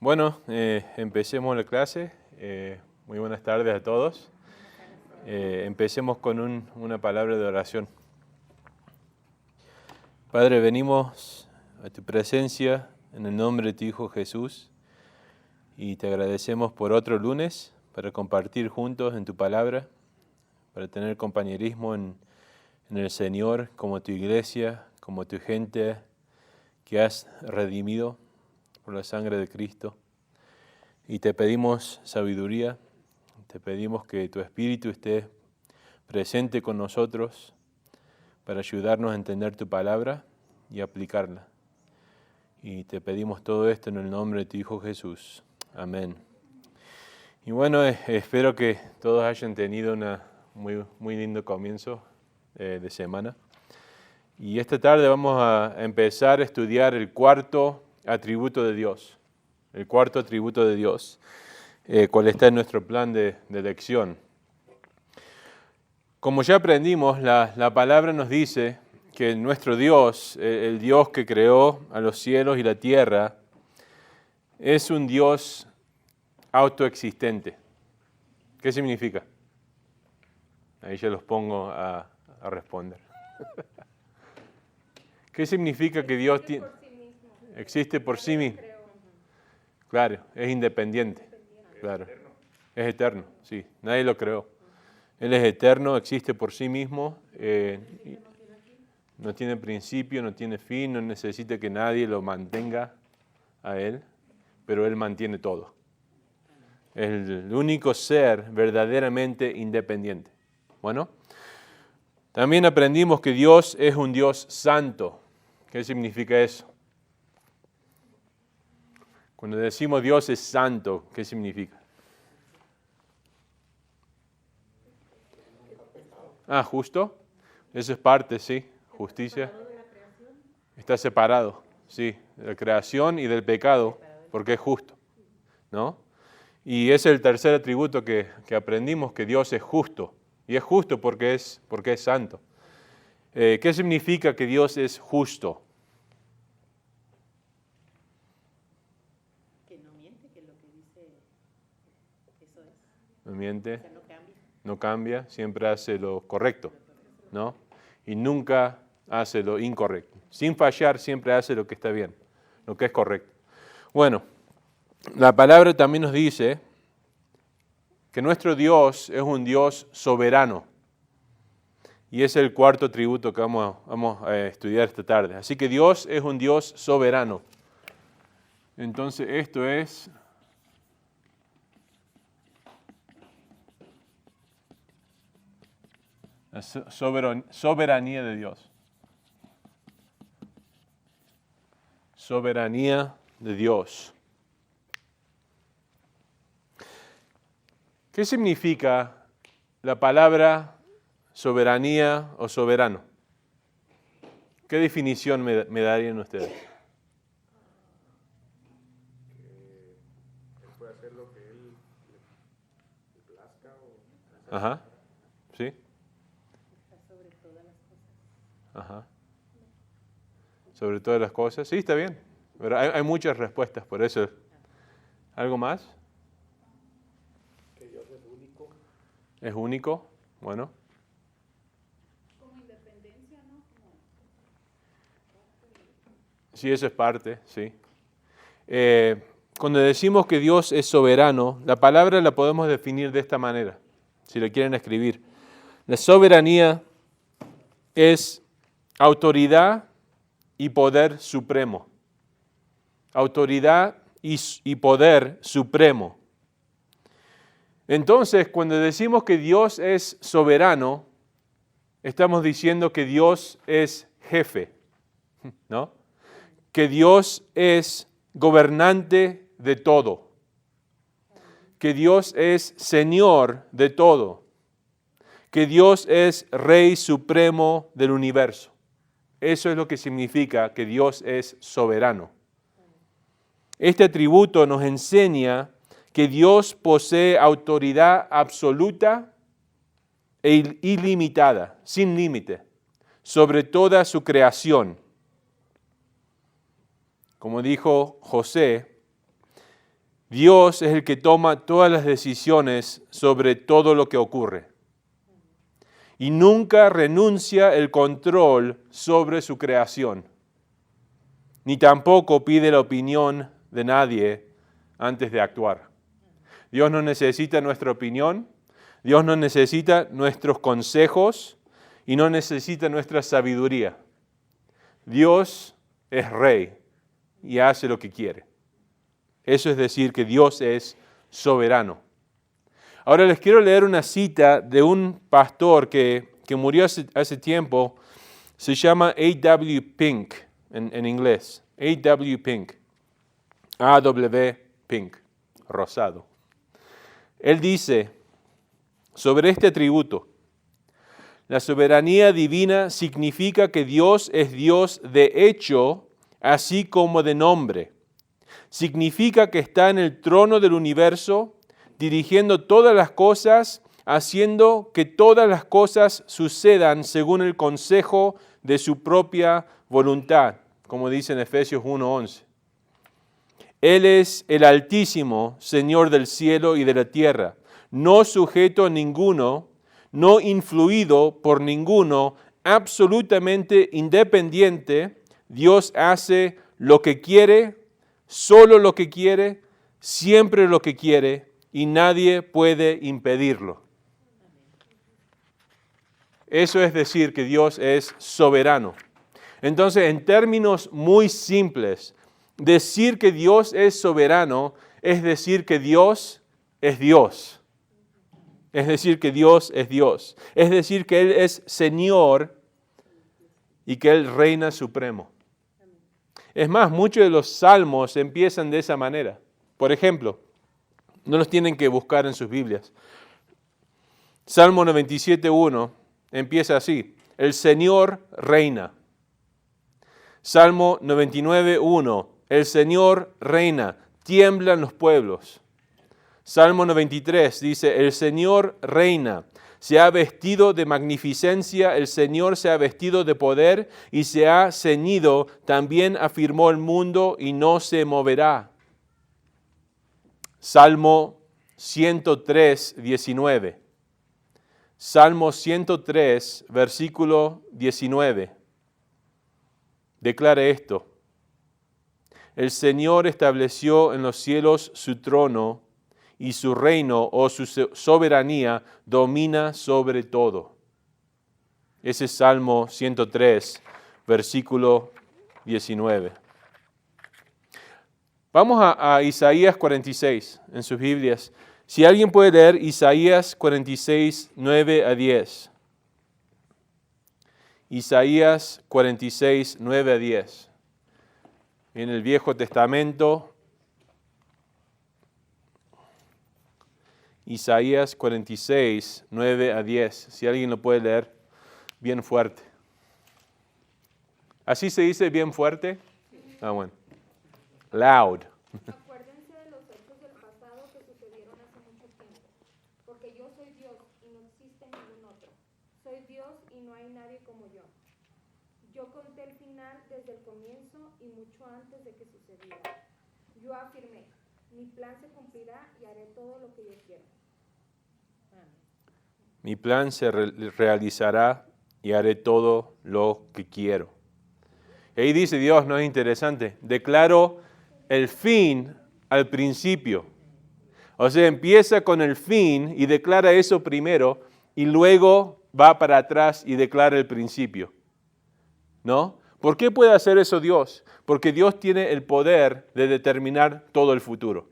Bueno, empecemos la clase. Muy buenas tardes a todos. Empecemos con una palabra de oración. Padre, venimos a tu presencia en el nombre de tu Hijo Jesús y te agradecemos por otro lunes para compartir juntos en tu palabra, para tener compañerismo en el Señor como tu iglesia, como tu gente que has redimido por la sangre de Cristo. Y te pedimos sabiduría, te pedimos que tu Espíritu esté presente con nosotros para ayudarnos a entender tu palabra y aplicarla. Y te pedimos todo esto en el nombre de tu Hijo Jesús. Amén. Y bueno, espero que todos hayan tenido un muy lindo comienzo de semana. Y esta tarde vamos a empezar a estudiar el cuarto atributo de Dios. El cuarto atributo de Dios, cual está en nuestro plan de lección. Como ya aprendimos, la palabra nos dice que nuestro Dios, el Dios que creó a los cielos y la tierra, es un Dios autoexistente. ¿Qué significa? Ahí ya los pongo a responder. ¿Qué significa que Dios existe por sí mismo? Claro, es independiente. Claro, es eterno, sí. Nadie lo creó. Él es eterno, existe por sí mismo, no tiene principio, no tiene fin, no necesita que nadie lo mantenga a Él, pero Él mantiene todo. Es el único ser verdaderamente independiente. Bueno, también aprendimos que Dios es un Dios santo. ¿Qué significa eso? Cuando decimos Dios es santo, ¿qué significa? Justo. Eso es parte, sí. Justicia. Está separado, sí, de la creación y del pecado, porque es justo, ¿no? Y es el tercer atributo que aprendimos, que Dios es justo. Y es justo porque es santo. ¿Qué significa que Dios es justo? Que no miente, que lo que dice, eso es. No miente, O sea, no cambia, siempre hace lo correcto, ¿no? Y nunca hace lo incorrecto. Sin fallar, siempre hace lo que está bien, lo que es correcto. Bueno, la palabra también nos dice que nuestro Dios es un Dios soberano. Y es el cuarto atributo que vamos a estudiar esta tarde. Así que Dios es un Dios soberano. Entonces esto es la soberanía de Dios. Soberanía de Dios. ¿Qué significa la palabra soberanía o soberano? ¿Qué definición me darían ustedes? Que él puede hacer lo que él le plazca o... Ajá, ¿sí? está sobre todas las cosas. Ajá. Sobre todas las cosas. Sí, está bien. Pero hay muchas respuestas por eso. ¿Algo más? Que Dios es único. ¿Es único? Bueno. Como independencia, ¿no? Sí, eso es parte, sí. Cuando decimos que Dios es soberano, la palabra la podemos definir de esta manera, si lo quieren escribir. La soberanía es autoridad y poder supremo. Autoridad y poder supremo. Entonces, cuando decimos que Dios es soberano, estamos diciendo que Dios es jefe, ¿no? Que Dios es gobernante de todo. Que Dios es Señor de todo. Que Dios es Rey Supremo del universo. Eso es lo que significa que Dios es soberano. Este atributo nos enseña que Dios posee autoridad absoluta e ilimitada, sin límite, sobre toda su creación. Como dijo José, Dios es el que toma todas las decisiones sobre todo lo que ocurre. Y nunca renuncia el control sobre su creación. Ni tampoco pide la opinión de nadie antes de actuar. Dios no necesita nuestra opinión, Dios no necesita nuestros consejos y no necesita nuestra sabiduría. Dios es rey y hace lo que quiere. Eso es decir que Dios es soberano. Ahora les quiero leer una cita de un pastor que murió hace tiempo. Se llama A.W. Pink en inglés. A.W. Pink. A.W. Pink. Rosado. Él dice sobre este atributo: la soberanía divina significa que Dios es Dios de hecho, así como de nombre. Significa que está en el trono del universo, dirigiendo todas las cosas, haciendo que todas las cosas sucedan según el consejo de su propia voluntad, como dice en Efesios 1:11. Él es el Altísimo, Señor del cielo y de la tierra, no sujeto a ninguno, no influido por ninguno, absolutamente independiente. Dios hace lo que quiere, solo lo que quiere, siempre lo que quiere, y nadie puede impedirlo. Eso es decir que Dios es soberano. Entonces, en términos muy simples, decir que Dios es soberano es decir que Dios es Dios. Es decir que Dios es Dios. Es decir que Él es Señor y que Él reina supremo. Es más, muchos de los salmos empiezan de esa manera. Por ejemplo, no los tienen que buscar en sus Biblias. Salmo 97:1 empieza así: el Señor reina. Salmo 99:1, el Señor reina, tiemblan los pueblos. Salmo 93 dice: el Señor reina, se ha vestido de magnificencia, el Señor se ha vestido de poder y se ha ceñido, también afirmó el mundo y no se moverá. Salmo 103:19. Salmo 103, versículo 19. Declara esto: el Señor estableció en los cielos su trono y su reino o su soberanía domina sobre todo. Ese es Salmo 103, versículo 19. Vamos a Isaías 46 en sus Biblias. Si alguien puede leer Isaías 46, 9 a 10. Isaías 46, 9 a 10. En el Viejo Testamento, Isaías 46, 9 a 10. Si alguien lo puede leer bien fuerte. ¿Así se dice bien fuerte? Ah, bueno. Loud. Acuérdense de los hechos del pasado que sucedieron hace mucho tiempo, porque yo soy Dios y no existe ningún otro. Soy Dios y no hay nadie como yo. Yo conté el final desde el comienzo y mucho antes de que sucediera. Yo afirmé, mi plan se cumplirá y haré todo lo que yo quiero. Mi plan se realizará y haré todo lo que quiero. Y ahí dice Dios, ¿no es interesante? Declaro el fin al principio. O sea, empieza con el fin y declara eso primero y luego va para atrás y declara el principio. ¿No? ¿Por qué puede hacer eso Dios? Porque Dios tiene el poder de determinar todo el futuro.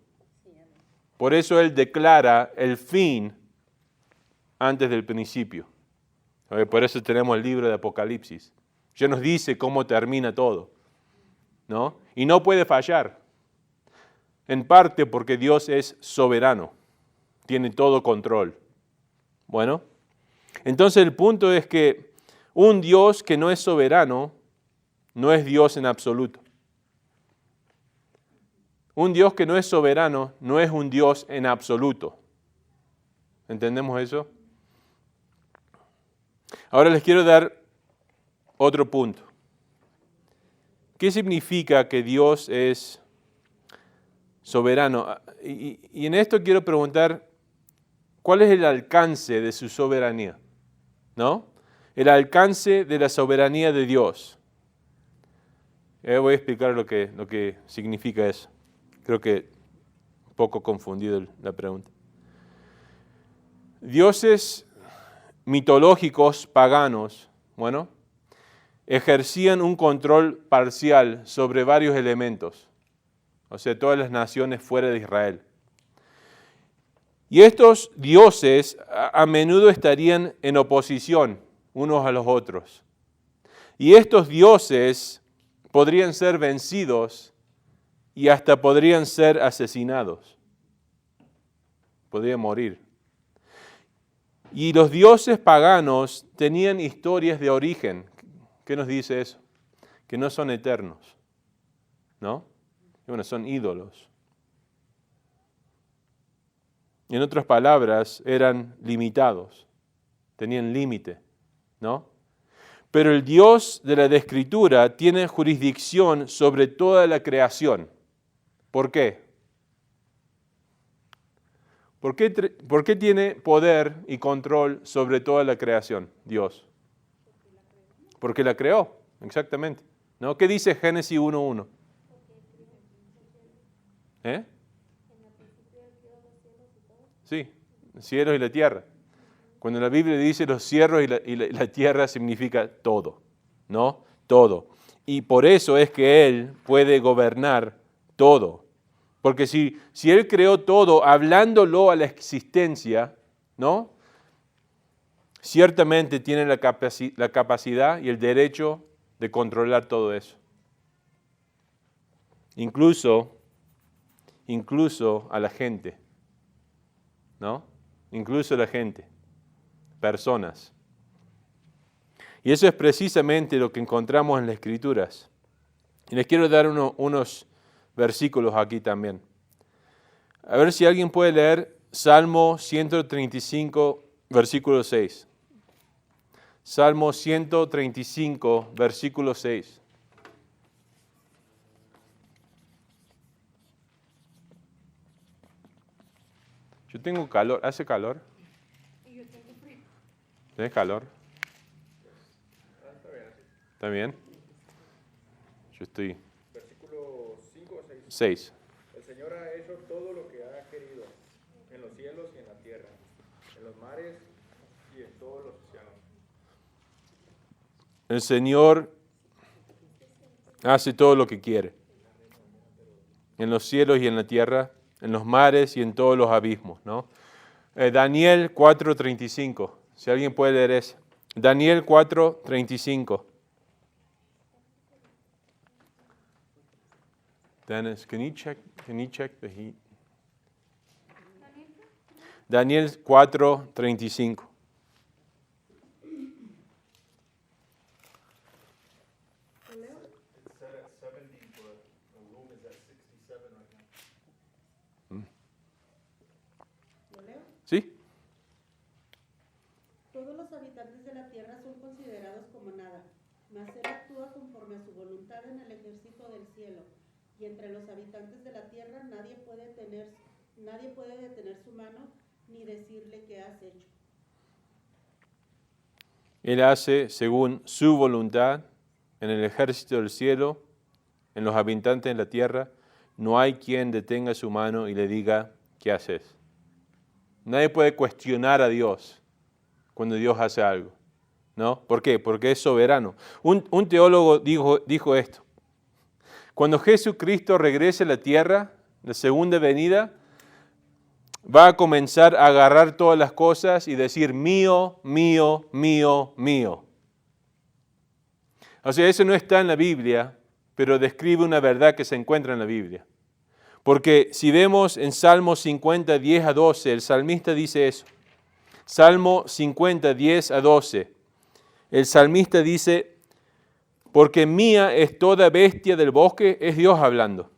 Por eso Él declara el fin antes del principio. Por eso tenemos el libro de Apocalipsis. Ya nos dice cómo termina todo, ¿no? Y no puede fallar. En parte porque Dios es soberano. Tiene todo control. Bueno, entonces el punto es que un Dios que no es soberano no es Dios en absoluto. Un Dios que no es soberano no es un Dios en absoluto. ¿Entendemos eso? Ahora les quiero dar otro punto. ¿Qué significa que Dios es soberano. Y en esto quiero preguntar, ¿cuál es el alcance de su soberanía? ¿No? El alcance de la soberanía de Dios. Voy a explicar lo que significa eso. Creo que un poco confundido la pregunta. Dioses mitológicos paganos, ejercían un control parcial sobre varios elementos, o sea, todas las naciones fuera de Israel. Y estos dioses a menudo estarían en oposición unos a los otros. Y estos dioses podrían ser vencidos y hasta podrían ser asesinados. Podrían morir. Y los dioses paganos tenían historias de origen. ¿Qué nos dice eso? Que no son eternos, ¿no? Bueno, son ídolos. En otras palabras, eran limitados, tenían límite, ¿no? Pero el Dios de la Escritura tiene jurisdicción sobre toda la creación. ¿Por qué? ¿Por qué tiene poder y control sobre toda la creación, Dios? Porque la creó, exactamente. ¿No? ¿Qué dice Génesis 1:1? Sí, cielos y la tierra. Cuando la Biblia dice los cielos y la tierra significa todo, ¿no? Todo. Y por eso es que Él puede gobernar todo. Porque si Él creó todo hablándolo a la existencia, ¿no? Ciertamente tiene la capacidad y el derecho de controlar todo eso. Incluso a la gente, ¿no? Incluso a la gente, personas. Y eso es precisamente lo que encontramos en las Escrituras. Y les quiero dar unos versículos aquí también. A ver si alguien puede leer Salmo 135, versículo 6. Salmo 135, versículo 6. Yo tengo calor. ¿Hace calor? ¿Tienes calor? ¿Está bien? Yo estoy... Versículo 5 o 6. 6. El Señor ha hecho todo lo que ha querido, en los cielos y en la tierra, en los mares y en todos los océanos. El Señor hace todo lo que quiere. En los cielos y en la tierra, en los mares y en todos los abismos, ¿no? Daniel 4:35. Si alguien puede leer eso. Daniel 4:35. Dennis, can you check the heat? Daniel 4:35. ¿Sí? Todos los habitantes de la tierra son considerados como nada, mas Él actúa conforme a su voluntad en el ejército del cielo. Y entre los habitantes de la tierra nadie puede detener su mano ni decirle qué has hecho. Él hace según su voluntad en el ejército del cielo, en los habitantes de la tierra. No hay quien detenga su mano y le diga, ¿qué haces? Nadie puede cuestionar a Dios cuando Dios hace algo, ¿no? ¿Por qué? Porque es soberano. Un teólogo dijo esto. Cuando Jesucristo regrese a la tierra, la segunda venida, va a comenzar a agarrar todas las cosas y decir, mío, mío, mío, mío. O sea, eso no está en la Biblia, pero describe una verdad que se encuentra en la Biblia. Porque si vemos en Salmo 50, 10 a 12, el salmista dice eso. Salmo 50, 10 a 12. El salmista dice, porque mía es toda bestia del bosque, es Dios hablando,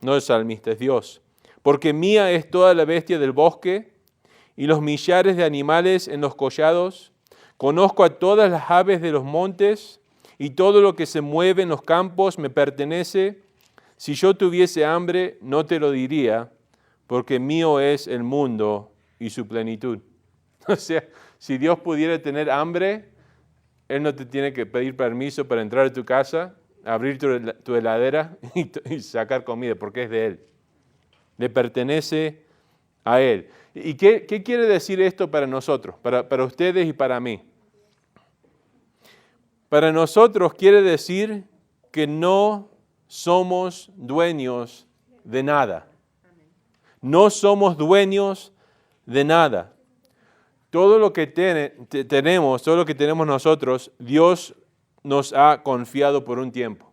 no el salmista, es Dios. Porque mía es toda la bestia del bosque y los millares de animales en los collados. Conozco a todas las aves de los montes y todo lo que se mueve en los campos me pertenece. Si yo tuviese hambre, no te lo diría, porque mío es el mundo y su plenitud. O sea, si Dios pudiera tener hambre, Él no te tiene que pedir permiso para entrar a tu casa, abrir tu heladera y sacar comida, porque es de Él. Le pertenece a Él. ¿Y qué quiere decir esto para nosotros, para ustedes y para mí? Para nosotros quiere decir que no somos dueños de nada. No somos dueños de nada. Todo lo que tenemos, todo lo que tenemos nosotros, Dios nos ha confiado por un tiempo.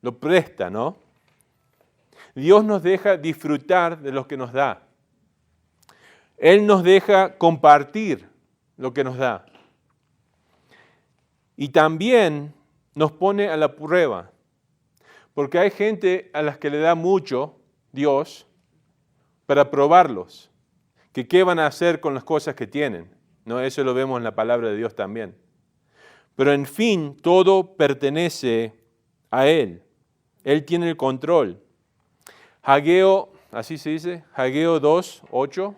Lo presta, ¿no? Dios nos deja disfrutar de lo que nos da. Él nos deja compartir lo que nos da. Y también nos pone a la prueba. Porque hay gente a las que le da mucho Dios para probarlos. Que qué van a hacer con las cosas que tienen. ¿No? Eso lo vemos en la palabra de Dios también. Pero en fin, todo pertenece a Él. Él tiene el control. Ageo, así se dice, Ageo 2:8.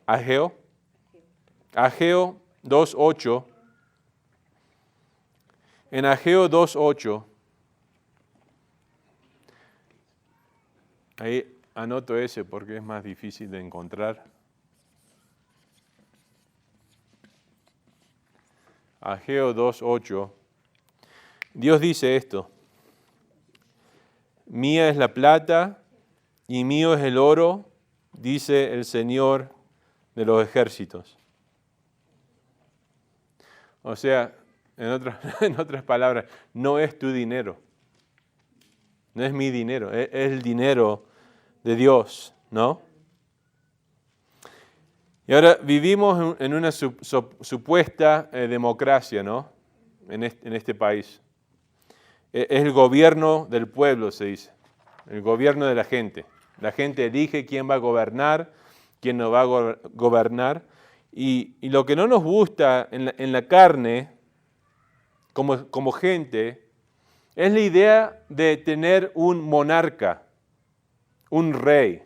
Ageo 2:8. En Ageo 2:8, ahí anoto ese porque es más difícil de encontrar. Ageo 2:8. Dios dice esto: mía es la plata y mío es el oro, dice el Señor de los ejércitos. O sea, en otras palabras, no es tu dinero. No es mi dinero, es el dinero de Dios, ¿no? Y ahora vivimos en una supuesta democracia, ¿no? En este país. Es el gobierno del pueblo, se dice. El gobierno de la gente. La gente elige quién va a gobernar, quién no va a gobernar. Y lo que no nos gusta en la carne, como gente, es la idea de tener un monarca, un rey.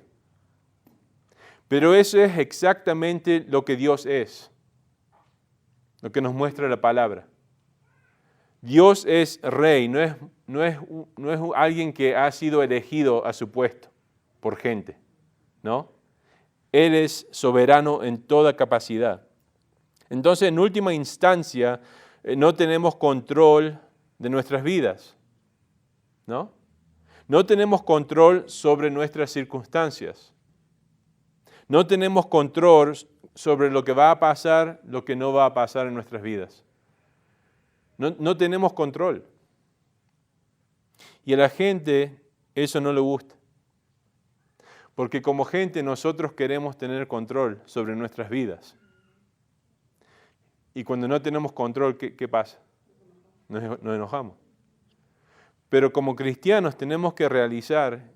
Pero eso es exactamente lo que Dios es, lo que nos muestra la palabra. Dios es rey, no es alguien que ha sido elegido a su puesto por gente, ¿no? Él es soberano en toda capacidad. Entonces, en última instancia, no tenemos control de nuestras vidas, ¿no? No tenemos control sobre nuestras circunstancias. No tenemos control sobre lo que va a pasar, lo que no va a pasar en nuestras vidas. No tenemos control. Y a la gente eso no le gusta. Porque como gente nosotros queremos tener control sobre nuestras vidas. Y cuando no tenemos control, ¿qué pasa? Nos enojamos. Pero como cristianos tenemos que realizar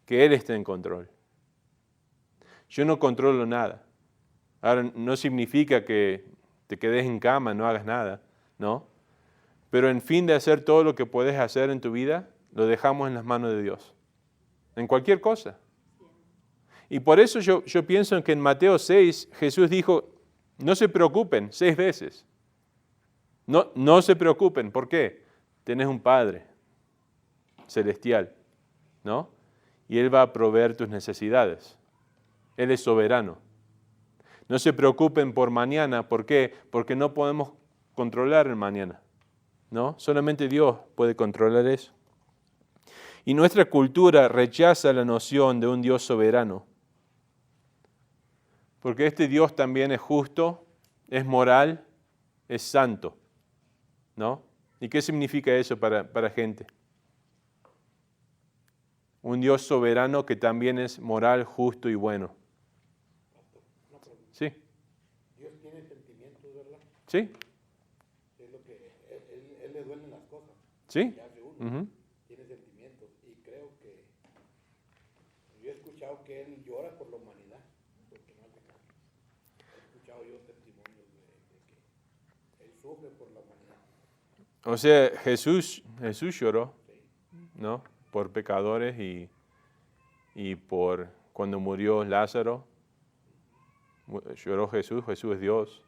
que Él está en control. Yo no controlo nada. Ahora, no significa que te quedes en cama, no hagas nada, ¿no? Pero en fin de hacer todo lo que puedes hacer en tu vida, lo dejamos en las manos de Dios. En cualquier cosa. Y por eso yo pienso que en Mateo 6 Jesús dijo, no se preocupen 6 veces. No se preocupen. ¿Por qué? Tenés un Padre celestial, ¿no? Y Él va a proveer tus necesidades. Él es soberano. No se preocupen por mañana. ¿Por qué? Porque no podemos controlar el mañana, ¿no? Solamente Dios puede controlar eso. Y nuestra cultura rechaza la noción de un Dios soberano. Porque este Dios también es justo, es moral, es santo, ¿no? ¿Y qué significa eso para gente? Un Dios soberano que también es moral, justo y bueno. Sí. Dios tiene sentimientos, ¿verdad? Sí. Es lo que él le duelen las cosas. Sí. Que hace uno. Tiene sentimientos. Y creo que yo he escuchado que él llora por la humanidad, porque no hace caso. He escuchado yo testimonios de que él sufre por la humanidad. O sea, Jesús lloró. Sí. ¿no? Por pecadores y por cuando murió Lázaro, lloró Jesús, Jesús es Dios,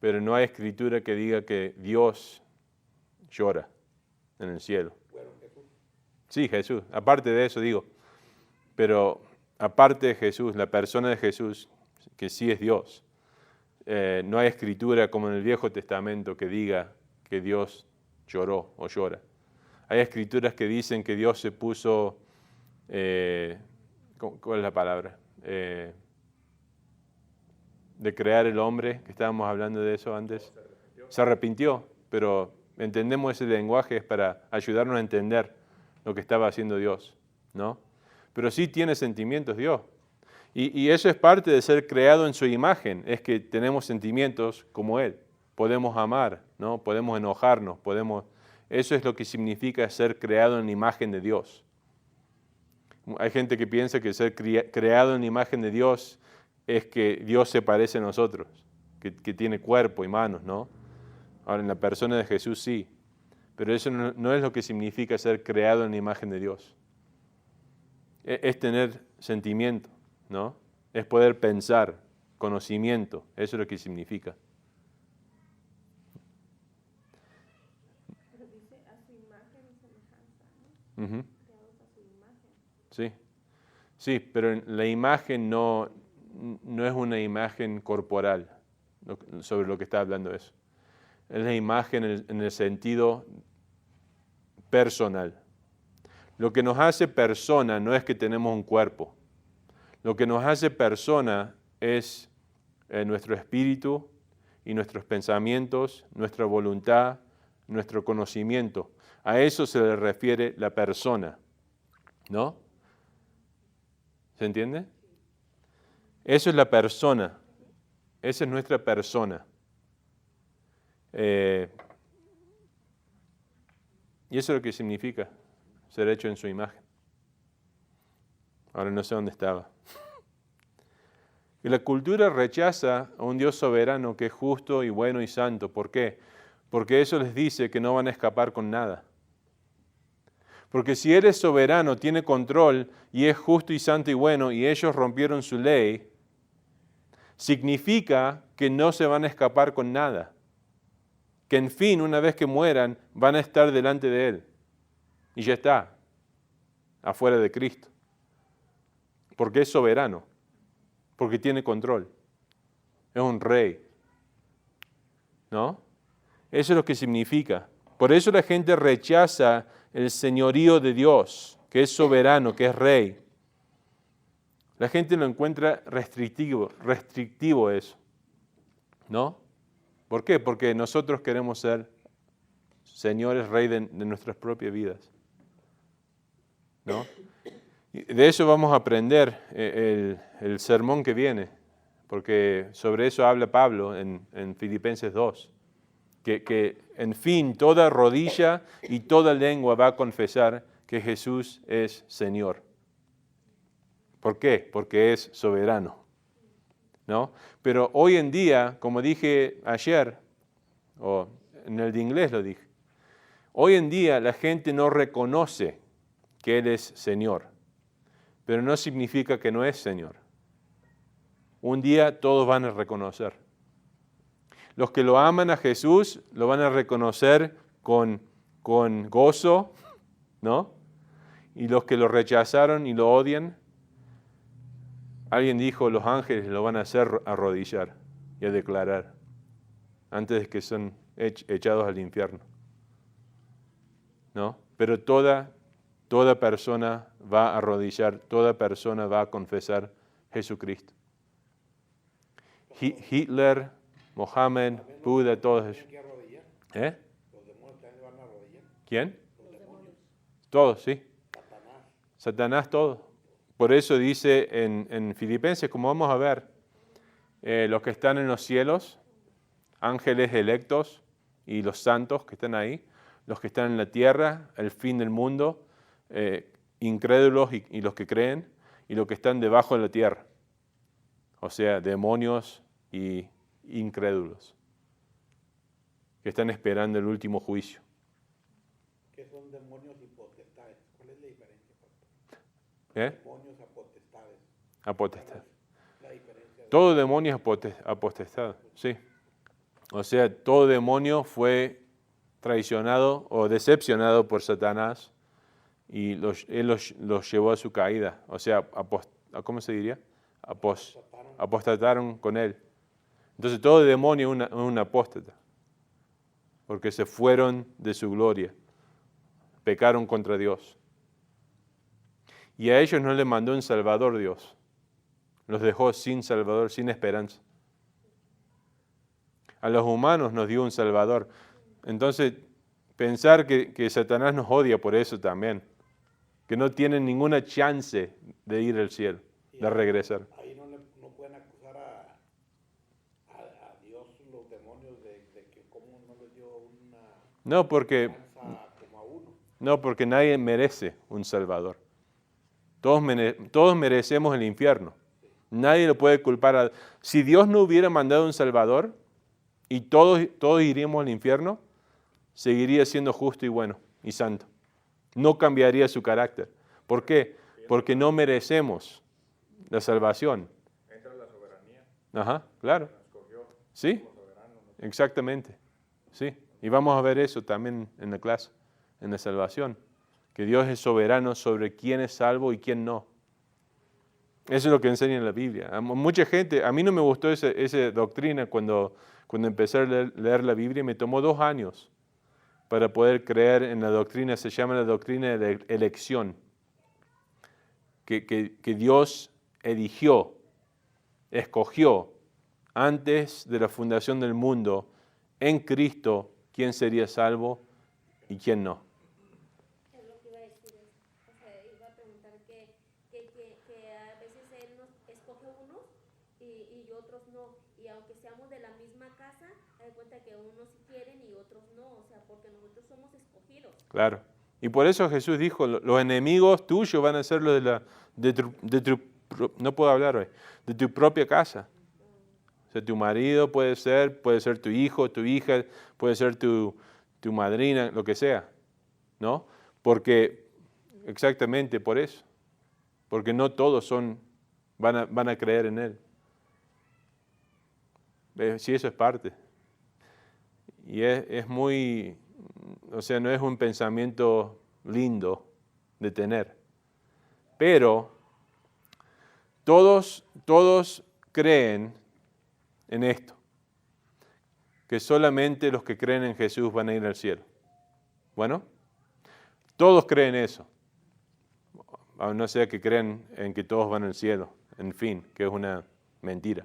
pero no hay escritura que diga que Dios llora en el cielo. Bueno, Jesús. Sí, Jesús, aparte de eso digo, pero aparte de Jesús, la persona de Jesús, que sí es Dios, no hay escritura como en el Viejo Testamento que diga que Dios lloró o llora. Hay escrituras que dicen que Dios se puso, ¿cuál es la palabra? De crear el hombre, que estábamos hablando de eso antes. Se arrepintió, pero entendemos ese lenguaje es para ayudarnos a entender lo que estaba haciendo Dios, ¿no? Pero sí tiene sentimientos Dios. Y eso es parte de ser creado en su imagen, es que tenemos sentimientos como Él. Podemos amar, ¿no? Podemos enojarnos, eso es lo que significa ser creado en la imagen de Dios. Hay gente que piensa que ser creado en la imagen de Dios es que Dios se parece a nosotros, que tiene cuerpo y manos, ¿no? Ahora, en la persona de Jesús sí, pero eso no es lo que significa ser creado en la imagen de Dios. Es tener sentimiento, ¿no? Es poder pensar, conocimiento, eso es lo que significa. Pero dice a su imagen y semejanza, ¿no? Uh-huh. Creados a su imagen. Sí, sí, pero la imagen no es una imagen corporal, sobre lo que está hablando eso. Es la imagen en el sentido personal. Lo que nos hace persona no es que tenemos un cuerpo. Lo que nos hace persona es nuestro espíritu y nuestros pensamientos, nuestra voluntad, nuestro conocimiento. A eso se le refiere la persona, ¿no? ¿Se entiende? Eso es la persona. Esa es nuestra persona. Y eso es lo que significa ser hecho en su imagen. Ahora no sé dónde estaba. Y la cultura rechaza a un Dios soberano que es justo y bueno y santo. ¿Por qué? Porque eso les dice que no van a escapar con nada. Porque si Él es soberano, tiene control y es justo y santo y bueno y ellos rompieron su ley, significa que no se van a escapar con nada. Que en fin, una vez que mueran, van a estar delante de Él. Y ya está, afuera de Cristo. Porque es soberano, porque tiene control. Es un rey. ¿No? Eso es lo que significa. Por eso la gente rechaza el señorío de Dios, que es soberano, que es rey. La gente lo encuentra restrictivo eso. ¿No? ¿Por qué? Porque nosotros queremos ser señores, rey de nuestras propias vidas. ¿No? Y de eso vamos a aprender el sermón que viene, porque sobre eso habla Pablo en Filipenses 2. Que en fin, toda rodilla y toda lengua va a confesar que Jesús es Señor. ¿Por qué? Porque es soberano, ¿no? Pero hoy en día, como dije ayer, o en el de inglés lo dije, hoy en día la gente no reconoce que Él es Señor, pero no significa que no es Señor. Un día todos van a reconocer. Los que lo aman a Jesús lo van a reconocer con gozo, ¿no? Y los que lo rechazaron y lo odian, alguien dijo, los ángeles lo van a hacer arrodillar y a declarar antes de que son echados al infierno, ¿no? Pero toda persona va a arrodillar, toda persona va a confesar Jesucristo. Hitler, Mohammed, Buda, todos ellos. ¿Tienen que arrodillar? ¿Eh? ¿Los demonios también van a arrodillar? ¿Quién? Los demonios. Todos, sí. Satanás. Satanás, todos. Por eso dice en Filipenses, como vamos a ver, los que están en los cielos, ángeles electos y los santos que están ahí, los que están en la tierra, el fin del mundo, incrédulos y los que creen, y los que están debajo de la tierra, o sea, demonios y incrédulos, que están esperando el último juicio. ¿Qué son demonios y potestades? ¿Cuál es la diferencia, pastor? ¿Eh? Demonios a potestades. A potestad. La diferencia de Todo demonio es a potestad, sí. O sea, todo demonio fue traicionado o decepcionado por Satanás y él los llevó a su caída. O sea, ¿cómo se diría? Apostataron con él. Entonces todo demonio es un apóstata, porque se fueron de su gloria, pecaron contra Dios. Y a ellos no les mandó un Salvador Dios, los dejó sin Salvador, sin esperanza. A los humanos nos dio un Salvador. Entonces, pensar que Satanás nos odia por eso también, que no tienen ninguna chance de ir al cielo, de regresar. ahí no pueden acusar a Dios los demonios de que cómo no les dio una No, porque chance como a uno. No, porque nadie merece un Salvador. Todos merecemos el infierno. Nadie lo puede culpar. Si Dios no hubiera mandado un Salvador y todos iríamos al infierno, seguiría siendo justo y bueno y santo. No cambiaría su carácter. ¿Por qué? Porque no merecemos la salvación. Entra la soberanía, Ajá, claro. nos escogió Sí, como soberano. exactamente. Sí, y vamos a ver eso también en la clase, en la salvación. Que Dios es soberano sobre quién es salvo y quién no. Eso es lo que enseña en la Biblia. Mucha gente, a mí no me gustó esa doctrina cuando empecé a leer la Biblia. Me tomó 2 años para poder creer en la doctrina. Se llama la doctrina de elección. Que Dios eligió, escogió antes de la fundación del mundo en Cristo quién sería salvo y quién no. Es lo que iba a decir eso. O sea, iba a preguntar que a veces Él nos escoge unos y otros no. Y aunque seamos de la misma casa, hay cuenta que unos sí quieren y otros no. O sea, porque nosotros somos escogidos. Claro. Y por eso Jesús dijo, los enemigos tuyos van a ser los no puedo hablar hoy, de tu propia casa. O sea, tu marido puede ser tu hijo, tu hija, puede ser tu madrina, lo que sea, ¿no? Porque, exactamente por eso, porque no todos van a creer en Él. Sí, eso es parte. Y es muy, o sea, no es un pensamiento lindo de tener. Pero todos creen en esto, que solamente los que creen en Jesús van a ir al cielo. Bueno, todos creen eso, a no ser que crean en que todos van al cielo, en fin, que es una mentira.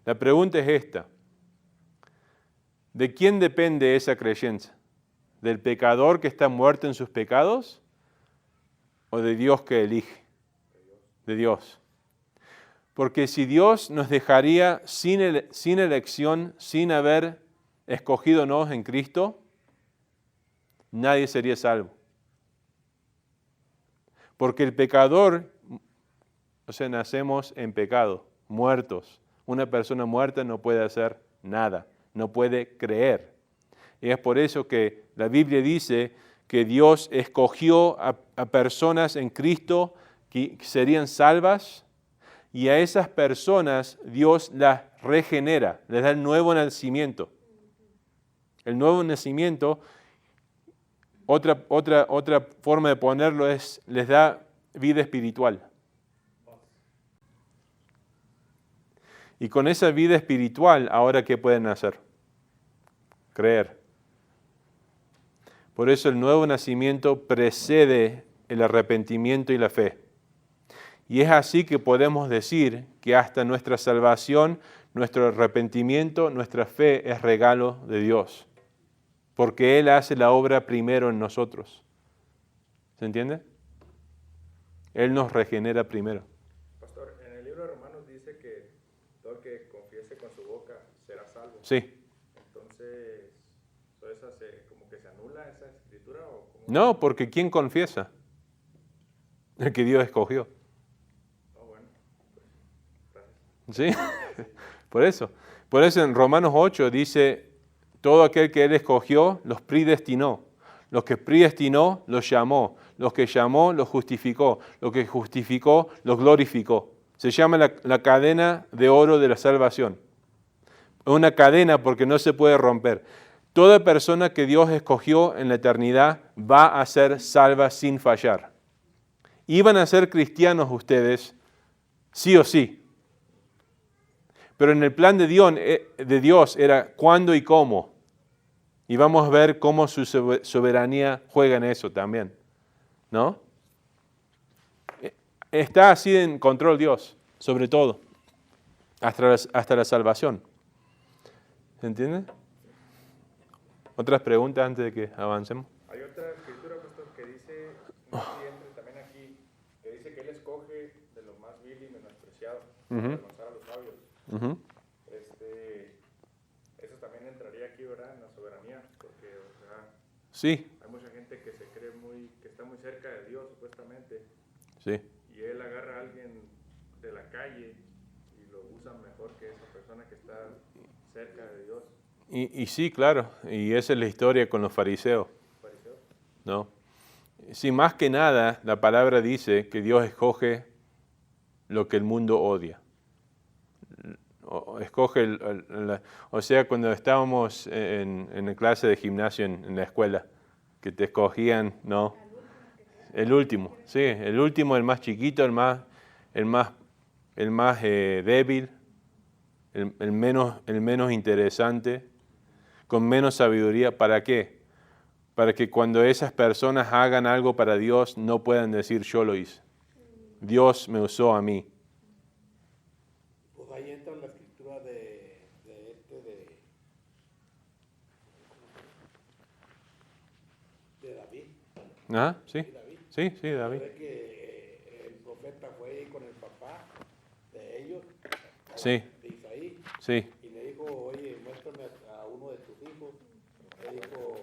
La pregunta es esta: ¿de quién depende esa creencia? ¿Del pecador que está muerto en sus pecados o de Dios que elige? De Dios. Porque si Dios nos dejaría sin elección, sin haber escogidonos en Cristo, nadie sería salvo. Porque el pecador, o sea, nacemos en pecado, muertos. Una persona muerta no puede hacer nada, no puede creer. Y es por eso que la Biblia dice que Dios escogió a personas en Cristo que serían salvas, y a esas personas Dios las regenera, les da el nuevo nacimiento. El nuevo nacimiento, otra forma de ponerlo es, les da vida espiritual. Y con esa vida espiritual, ahora ¿qué pueden hacer? Creer. Por eso el nuevo nacimiento precede el arrepentimiento y la fe. Y es así que podemos decir que hasta nuestra salvación, nuestro arrepentimiento, nuestra fe es regalo de Dios. Porque Él hace la obra primero en nosotros. ¿Se entiende? Él nos regenera primero. Pastor, en el libro de Romanos dice que todo el que confiese con su boca será salvo. Sí. Entonces, ¿como que se anula esa escritura? ¿O cómo? No, porque ¿quién confiesa? El que Dios escogió. ¿Sí? Por eso en Romanos 8 dice, todo aquel que Él escogió, los predestinó. Los que predestinó, los llamó. los que llamó, los justificó. Los que justificó, los glorificó. Se llama la cadena de oro de la salvación. Es una cadena porque no se puede romper. Toda persona que Dios escogió en la eternidad va a ser salva sin fallar. Iban a ser cristianos ustedes, sí o sí. Pero en el plan de Dios era cuándo y cómo. Y vamos a ver cómo su soberanía juega en eso también. ¿No? Está así en control Dios, sobre todo, hasta la salvación. ¿Se entiende? ¿Otras preguntas antes de que avancemos? Hay otra escritura, pastor, que dice, no sé si entre también aquí, que dice que Él escoge de lo más vil y menospreciado para avergonzar a los sabios. Eso también entraría aquí, ¿verdad? En la soberanía, porque, o sea, Sí. hay mucha gente que se cree que está muy cerca de Dios, supuestamente. Sí. Y Él agarra a alguien de la calle y lo usa mejor que esa persona que está cerca de Dios. Y sí, claro, y esa es la historia con los fariseos. ¿No? Sí, más que nada, la palabra dice que Dios escoge lo que el mundo odia. Escoge, o sea, cuando estábamos en la clase de gimnasio en la escuela, que te escogían, ¿no? El último, sí, el último, el más chiquito, el más débil, el menos interesante, con menos sabiduría. ¿Para qué? Para que cuando esas personas hagan algo para Dios, no puedan decir yo lo hice. Dios me usó a mí. Pues ahí entra la escritura de David. ¿Ah? ¿Sí? David. Sí, David. Ve que el profeta fue con el papá de ellos, Sí, de Isaí, sí, y le dijo, oye, muéstrame a uno de tus hijos. Le dijo,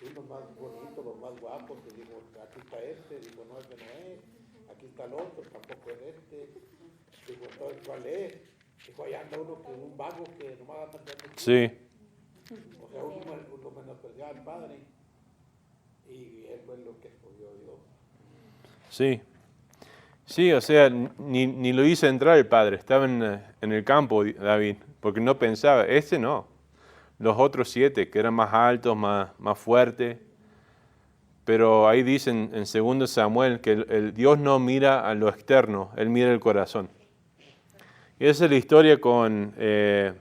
sí, los más bonitos, los más guapos. Le dijo, aquí está este. Dijo, no, este no es. Aquí está el otro, tampoco es este. Dijo, entonces, ¿cuál es? Dijo, allá anda uno que un vago que nomás anda andando. sí, O sea, uno lo menospreciaba al padre. Y él fue lo que escogió Dios. sí. Sí, o sea, ni lo hizo entrar el padre. Estaba en el campo David, porque no pensaba, este no. Los otros 7, que eran más altos, más fuertes. Pero ahí dicen en 2 Samuel que el Dios no mira a lo externo, Él mira el corazón. Y esa es la historia con el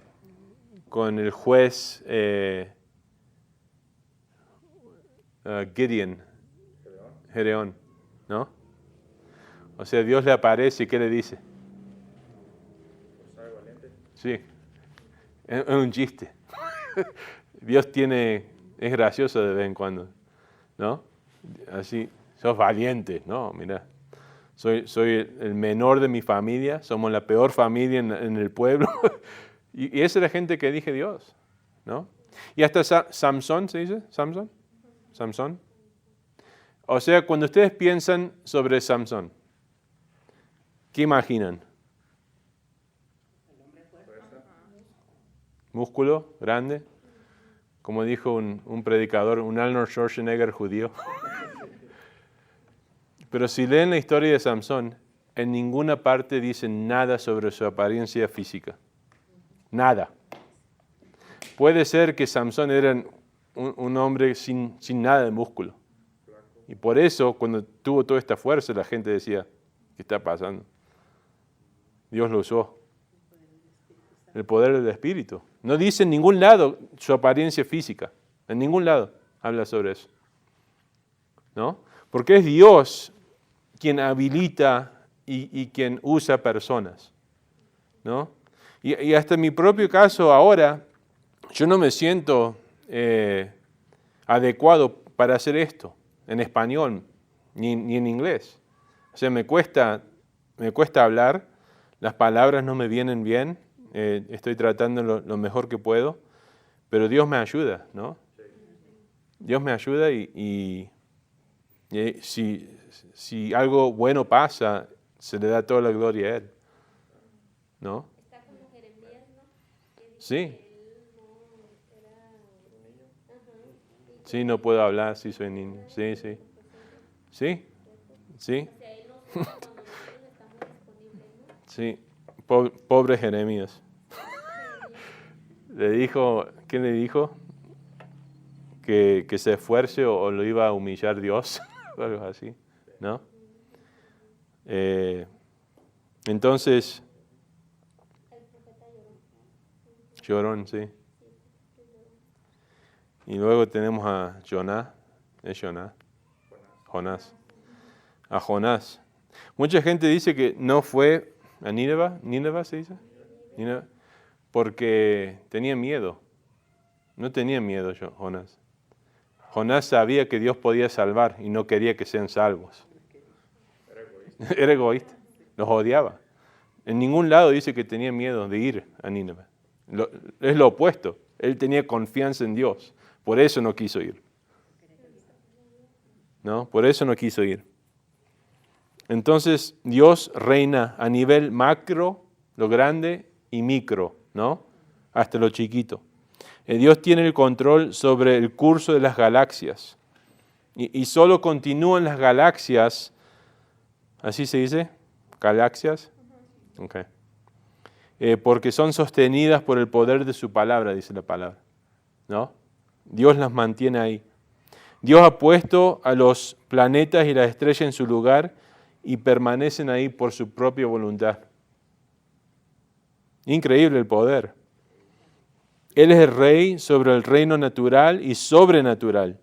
juez Gedeón, ¿no? O sea, Dios le aparece y ¿qué le dice? ¿Sabe valiente? Sí, es un chiste. Dios es gracioso de vez en cuando, ¿no? Así, sos valiente, ¿no? Mira, soy el menor de mi familia, somos la peor familia en el pueblo. y esa es la gente que elige Dios, ¿no? Y hasta Samson, ¿se dice? Samson. O sea, cuando ustedes piensan sobre Samson, ¿qué imaginan? Músculo, grande, como dijo un predicador, un Arnold Schwarzenegger judío. Pero si leen la historia de Samson, en ninguna parte dicen nada sobre su apariencia física. Nada. Puede ser que Samson era un hombre sin nada de músculo. Y por eso, cuando tuvo toda esta fuerza, la gente decía, ¿qué está pasando? Dios lo usó. El poder del Espíritu. No dice en ningún lado su apariencia física. En ningún lado habla sobre eso. ¿No? Porque es Dios quien habilita y quien usa personas. ¿No? Y hasta en mi propio caso ahora, yo no me siento adecuado para hacer esto en español ni en inglés. O sea, me cuesta hablar, las palabras no me vienen bien, estoy tratando lo mejor que puedo, pero Dios me ayuda, ¿no? Dios me ayuda y si algo bueno pasa, se le da toda la gloria a Él, ¿no? Está como Jeremías, ¿no? Que dice Sí. que él no era un niño. Ajá. Sí, no puedo hablar, sí soy niño, sí. ¿Sí? ¿Sí? O sea, Él nos usa cuando nosotros estamos disponibles, ¿no? Sí. Pobre Jeremías. Le dijo, ¿qué le dijo? Que se esfuerce o lo iba a humillar Dios, o algo así, ¿no? Entonces, El profeta lloró. llorón, sí. Y luego tenemos a Jonás, ¿es Jonás? Jonás. A Jonás. Mucha gente dice que no fue a Nínive se dice, Nínive, porque tenía miedo. No tenía miedo Jonás. Jonás sabía que Dios podía salvar y no quería que sean salvos. Era egoísta. Los odiaba. En ningún lado dice que tenía miedo de ir a Nínive. Es lo opuesto. Él tenía confianza en Dios. Por eso no quiso ir. ¿No? Por eso no quiso ir. Entonces Dios reina a nivel macro, lo grande, y micro, ¿no? Hasta lo chiquito. Dios tiene el control sobre el curso de las galaxias. Y solo continúan las galaxias, ¿así se dice? ¿Galaxias? Okay. Porque son sostenidas por el poder de su palabra, dice la palabra, ¿no? Dios las mantiene ahí. Dios ha puesto a los planetas y las estrellas en su lugar y permanecen ahí por su propia voluntad. Increíble el poder. Él es el rey sobre el reino natural y sobrenatural.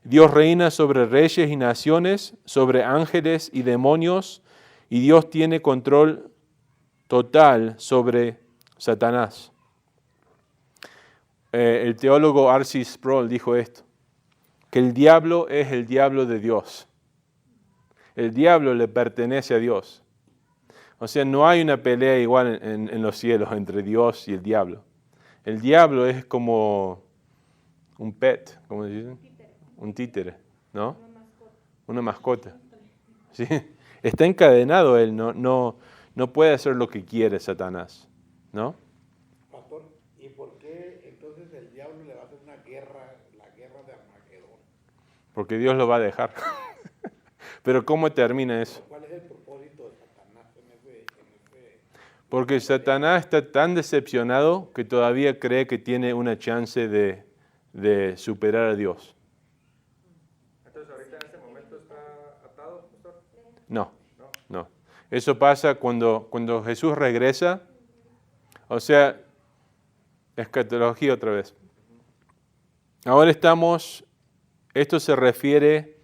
Dios reina sobre reyes y naciones, sobre ángeles y demonios, y Dios tiene control total sobre Satanás. El teólogo R.C. Sproul dijo esto, que el diablo es el diablo de Dios. El diablo le pertenece a Dios. O sea, no hay una pelea igual en los cielos entre Dios y el diablo. El diablo es como un pet, ¿cómo se dice? Un títere, ¿no? Una mascota. ¿Sí? Está encadenado él, no puede hacer lo que quiere Satanás, ¿no? Pastor, ¿y por qué entonces el diablo le va a hacer una guerra, la guerra de Armagedón? Porque Dios lo va a dejar. Pero ¿cómo termina eso? ¿Cuál es el propósito de Satanás en ese... Porque Satanás está tan decepcionado que todavía cree que tiene una chance de superar a Dios. Entonces, ahorita en este momento está atado, pastor. No. Eso pasa cuando Jesús regresa. O sea, escatología otra vez. Ahora esto se refiere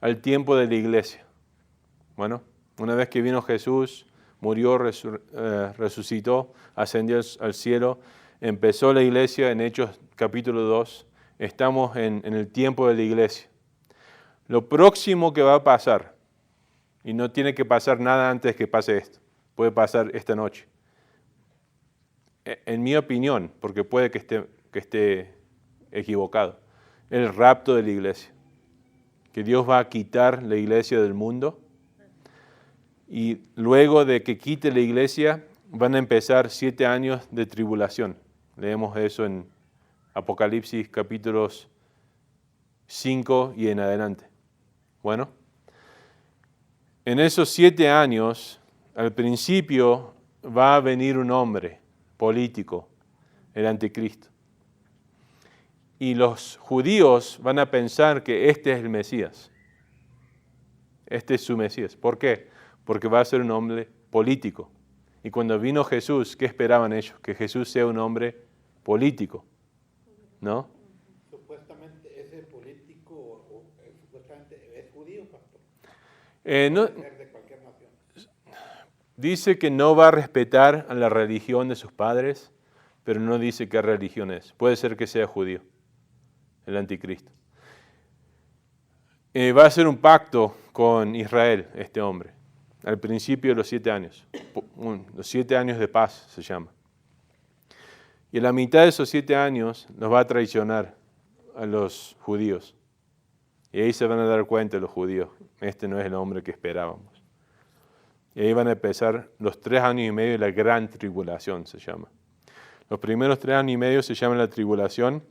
al tiempo de la iglesia. Bueno, una vez que vino Jesús, murió, resucitó, ascendió al cielo, empezó la iglesia en Hechos capítulo 2, estamos en el tiempo de la iglesia. Lo próximo que va a pasar, y no tiene que pasar nada antes que pase esto, puede pasar esta noche. En mi opinión, porque puede que esté equivocado, el rapto de la iglesia. Que Dios va a quitar la iglesia del mundo. Y luego de que quite la iglesia, van a empezar 7 años de tribulación. Leemos eso en Apocalipsis capítulos 5 y en adelante. Bueno, en esos 7 años, al principio va a venir un hombre político, el anticristo. Y los judíos van a pensar que este es el Mesías. Este es su Mesías. ¿Por qué? Porque va a ser un hombre político. Y cuando vino Jesús, ¿qué esperaban ellos? Que Jesús sea un hombre político, ¿no? Supuestamente ese político, supuestamente es judío, pastor. No, Puede ser de cualquier nación. dice que no va a respetar a la religión de sus padres, pero no dice qué religión es. Puede ser que sea judío, el anticristo. Va a hacer un pacto con Israel, este hombre, al principio de los 7 años. Los 7 años de paz se llama. Y en la mitad de esos 7 años los va a traicionar a los judíos. Y ahí se van a dar cuenta los judíos, este no es el hombre que esperábamos. Y ahí van a empezar los 3 años y medio de la gran tribulación, se llama. Los primeros 3 años y medio se llama la tribulación.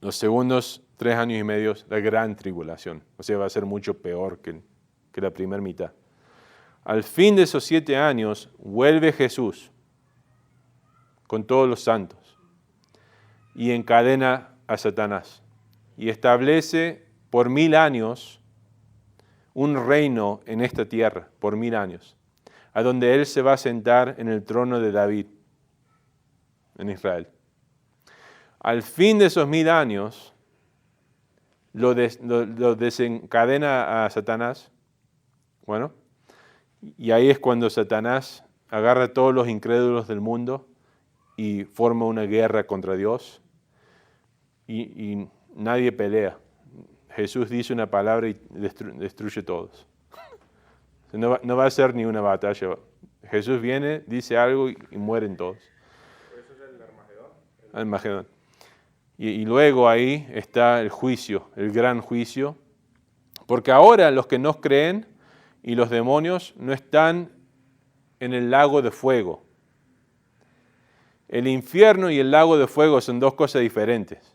los segundos 3 años y medio, la gran tribulación. O sea, va a ser mucho peor que la primera mitad. Al fin de esos 7 años, vuelve Jesús con todos los santos y encadena a Satanás y establece por 1000 años un reino en esta tierra, por 1000 años, a donde Él se va a sentar en el trono de David, en Israel. Al fin de esos 1000 años, lo desencadena a Satanás. Bueno, y ahí es cuando Satanás agarra a todos los incrédulos del mundo y forma una guerra contra Dios. Y nadie pelea. Jesús dice una palabra y destruye a todos. No va a ser ni una batalla. Jesús viene, dice algo y mueren todos. Eso es el Armagedón. Armagedón. Y luego ahí está el juicio, el gran juicio. Porque ahora los que no creen y los demonios no están en el lago de fuego. El infierno y el lago de fuego son dos cosas diferentes.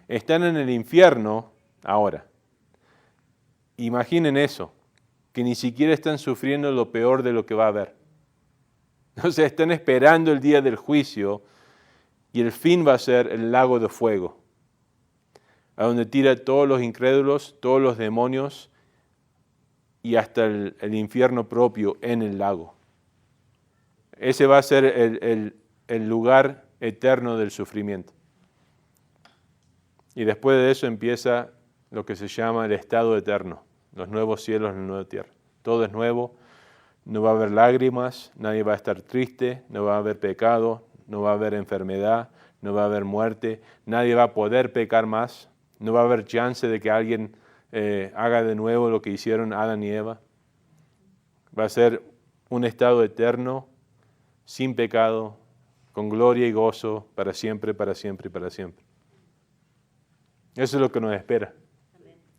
Están en el infierno ahora. Imaginen eso, que ni siquiera están sufriendo lo peor de lo que va a haber. O sea, están esperando el día del juicio y el fin va a ser el lago de fuego, a donde tira todos los incrédulos, todos los demonios y hasta el infierno propio en el lago. Ese va a ser el lugar eterno del sufrimiento. Y después de eso empieza lo que se llama el estado eterno, los nuevos cielos y la nueva tierra. Todo es nuevo, no va a haber lágrimas, nadie va a estar triste, no va a haber pecado, no va a haber enfermedad, no va a haber muerte, nadie va a poder pecar más, no va a haber chance de que alguien haga de nuevo lo que hicieron Adán y Eva. Va a ser un estado eterno, sin pecado, con gloria y gozo para siempre, para siempre y para siempre. Eso es lo que nos espera,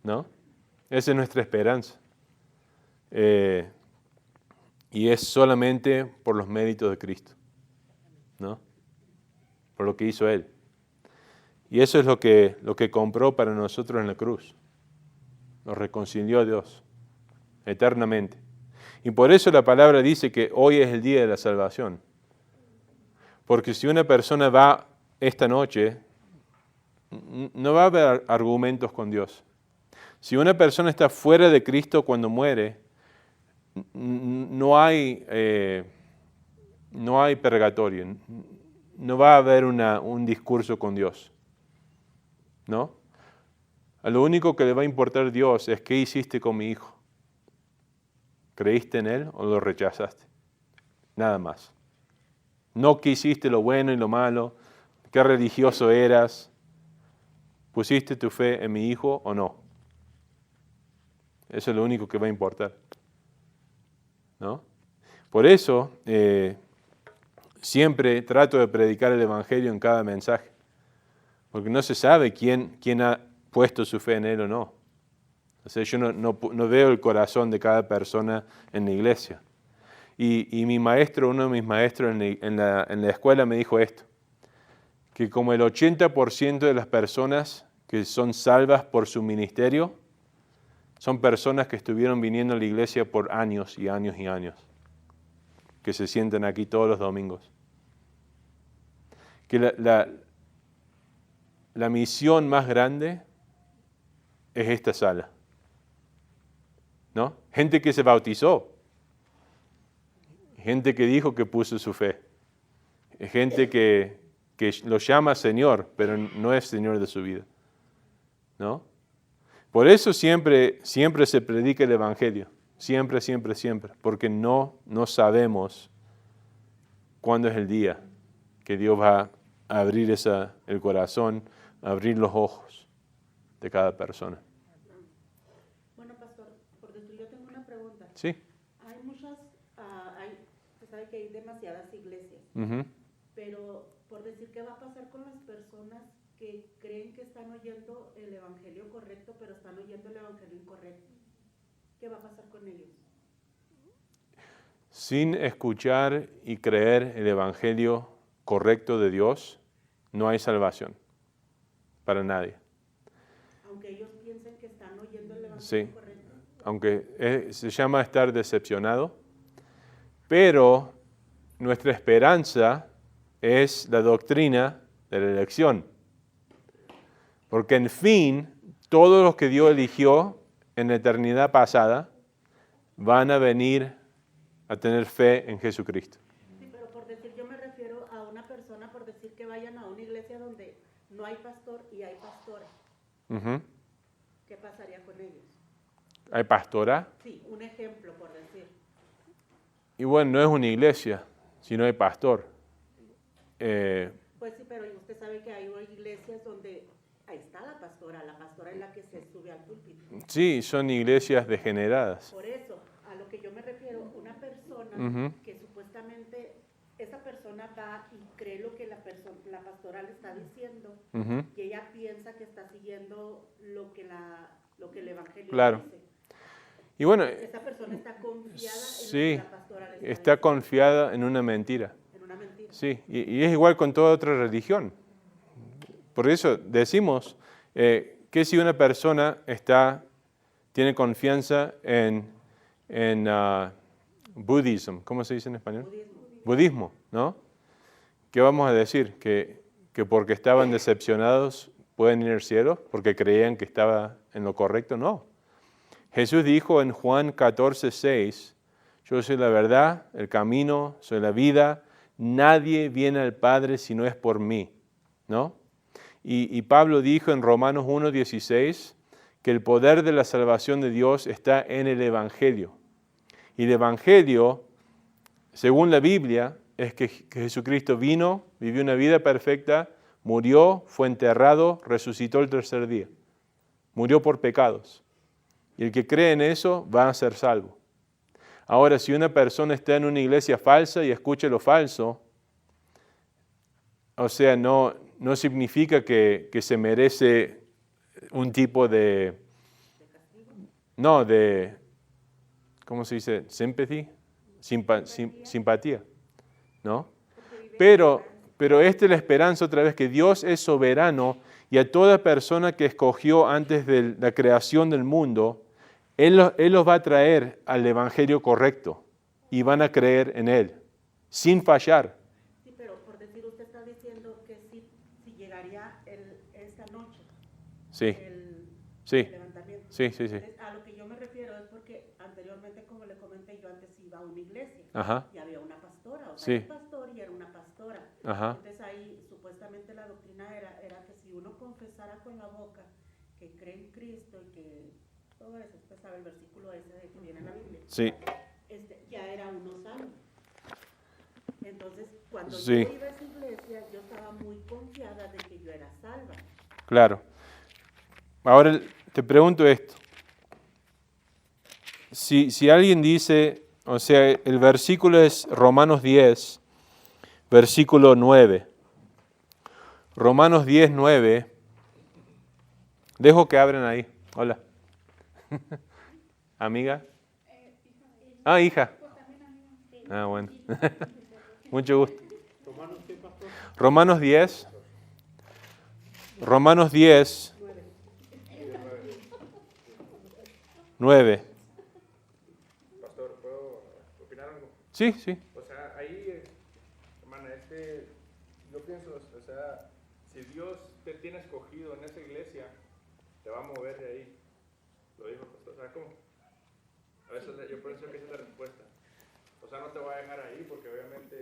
¿no? Esa es nuestra esperanza. Y es solamente por los méritos de Cristo, ¿no? Por lo que hizo Él. Y eso es lo que compró para nosotros en la cruz. Nos reconcilió a Dios eternamente. Y por eso la palabra dice que hoy es el día de la salvación. Porque si una persona va esta noche, no va a haber argumentos con Dios. Si una persona está fuera de Cristo cuando muere, no hay purgatorio, no va a haber un discurso con Dios, ¿no? A lo único que le va a importar a Dios es qué hiciste con mi hijo. ¿Creíste en él o lo rechazaste? Nada más. No qué hiciste lo bueno y lo malo, qué religioso eras. ¿Pusiste tu fe en mi hijo o no? Eso es lo único que va a importar, ¿no? Por eso, siempre trato de predicar el Evangelio en cada mensaje, porque no se sabe quién ha puesto su fe en él o no. O sea, yo no veo el corazón de cada persona en la iglesia. Y mi maestro, uno de mis maestros en la escuela me dijo esto, que como el 80% de las personas que son salvas por su ministerio son personas que estuvieron viniendo a la iglesia por años y años y años, que se sientan aquí todos los domingos. Que la misión más grande es esta sala, ¿no? Gente que se bautizó, gente que dijo que puso su fe, gente que lo llama Señor, pero no es Señor de su vida, ¿no? Por eso siempre se predica el Evangelio, siempre, porque no sabemos cuándo es el día que Dios va a abrir el corazón, abrir los ojos de cada persona. Bueno, pastor, porque yo tengo una pregunta. Sí. Hay muchas, se sabe que hay demasiadas iglesias, pero por decir, ¿qué va a pasar con las personas que creen que están oyendo el evangelio correcto, pero están oyendo el evangelio incorrecto? ¿Qué va a pasar con ellos? Sin escuchar y creer el evangelio correcto de Dios, no hay salvación. para nadie. Aunque ellos piensen que están oyendo el Sí. evangelio correcto. Aunque se llama estar decepcionado, pero nuestra esperanza es la doctrina de la elección. Porque en fin, todos los que Dios eligió en la eternidad pasada van a venir a tener fe en Jesucristo. Sí, pero por decir, yo me refiero a una persona, por decir que vayan a una iglesia donde no hay pastor y hay pastora. Ujú. ¿Qué pasaría con ellos? ¿Hay pastora? Sí, un ejemplo, por decir. Y bueno, no es una iglesia, sino hay pastor. Pues sí, pero usted sabe que hay iglesias donde ahí está la pastora es la que se sube al púlpito. Sí, son iglesias degeneradas. Por eso, a lo que yo me refiero, una persona Ujú. que supuestamente esa persona va y cree lo que la pastora le está diciendo, Ujú. y ella piensa que está siguiendo lo que el evangelio Claro. dice. Y bueno, Esa persona está confiada en lo sí, que la pastora le está está diciendo, confiada en una mentira. en una mentira. Sí, y es igual con toda otra religión. Por eso decimos que si una persona tiene confianza en budismo, ¿cómo se dice en español? Budismo, ¿no? ¿Qué vamos a decir? ¿Que porque estaban decepcionados pueden ir al cielo? ¿Porque creían que estaba en lo correcto? No. Jesús dijo en Juan 14:6, yo soy la verdad, el camino, soy la vida, nadie viene al Padre si no es por mí, ¿no? Y Pablo dijo en Romanos 1:16 que el poder de la salvación de Dios está en el Evangelio. Y el Evangelio, según la Biblia, es que Jesucristo vino, vivió una vida perfecta, murió, fue enterrado, resucitó el tercer día. Murió por pecados. Y el que cree en eso va a ser salvo. Ahora, si una persona está en una iglesia falsa y escucha lo falso, o sea, no significa que se merece un tipo de, ¿cómo se dice? Sympathy, simpatía, ¿no? Pero esta es la esperanza otra vez, que Dios es soberano y a toda persona que escogió antes de la creación del mundo, Él los va a traer al evangelio correcto y van a creer en Él, sin fallar. Sí, pero por decir, usted está diciendo que si llegaría esta noche Sí, el sí, levantamiento. sí. Entonces, a lo que yo me refiero es porque anteriormente, como le comenté, yo antes iba a una iglesia Ajá, y había una pastora, o sea, Sí. era un pastor y era una pastora. ajá, Entonces ahí supuestamente la doctrina era que si uno confesara con la boca que cree en Cristo y que todo eso, usted sabe el versículo ese de que viene en la Biblia, sí, ya era uno salvo. Entonces, cuando Sí. yo iba a esa iglesia, yo estaba muy confiada de que yo era salva. claro. Ahora te pregunto esto. Si alguien dice, o sea, el versículo es Romanos 10, versículo 9. Romanos 10, 9. Dejo que abran ahí. Hola. ¿Amiga? Ah, hija. Ah, bueno. Mucho gusto. Romanos 10. Romanos 10. 9. Pastor, ¿puedo opinar algo? Sí, sí. O sea, ahí, hermana, yo pienso, o sea, si Dios te tiene escogido en esa iglesia, te va a mover de ahí. Lo dijo el pastor, ¿sabes cómo? A veces yo pienso que esa es la respuesta. O sea, no te va a dejar ahí porque obviamente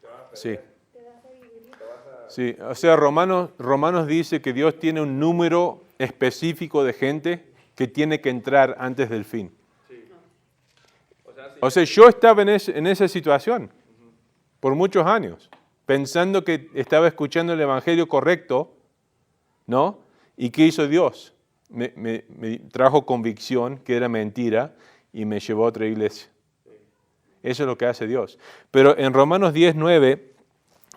te vas a perder. Sí. Te vas a... Sí, o sea, Romanos dice que Dios tiene un número específico de gente que tiene que entrar antes del fin. Sí. O O sea, yo estaba en esa situación por muchos años, pensando que estaba escuchando el evangelio correcto, ¿no? ¿Y qué hizo Dios? Me trajo convicción que era mentira y me llevó a otra iglesia. Eso es lo que hace Dios. Pero en Romanos 10, 9,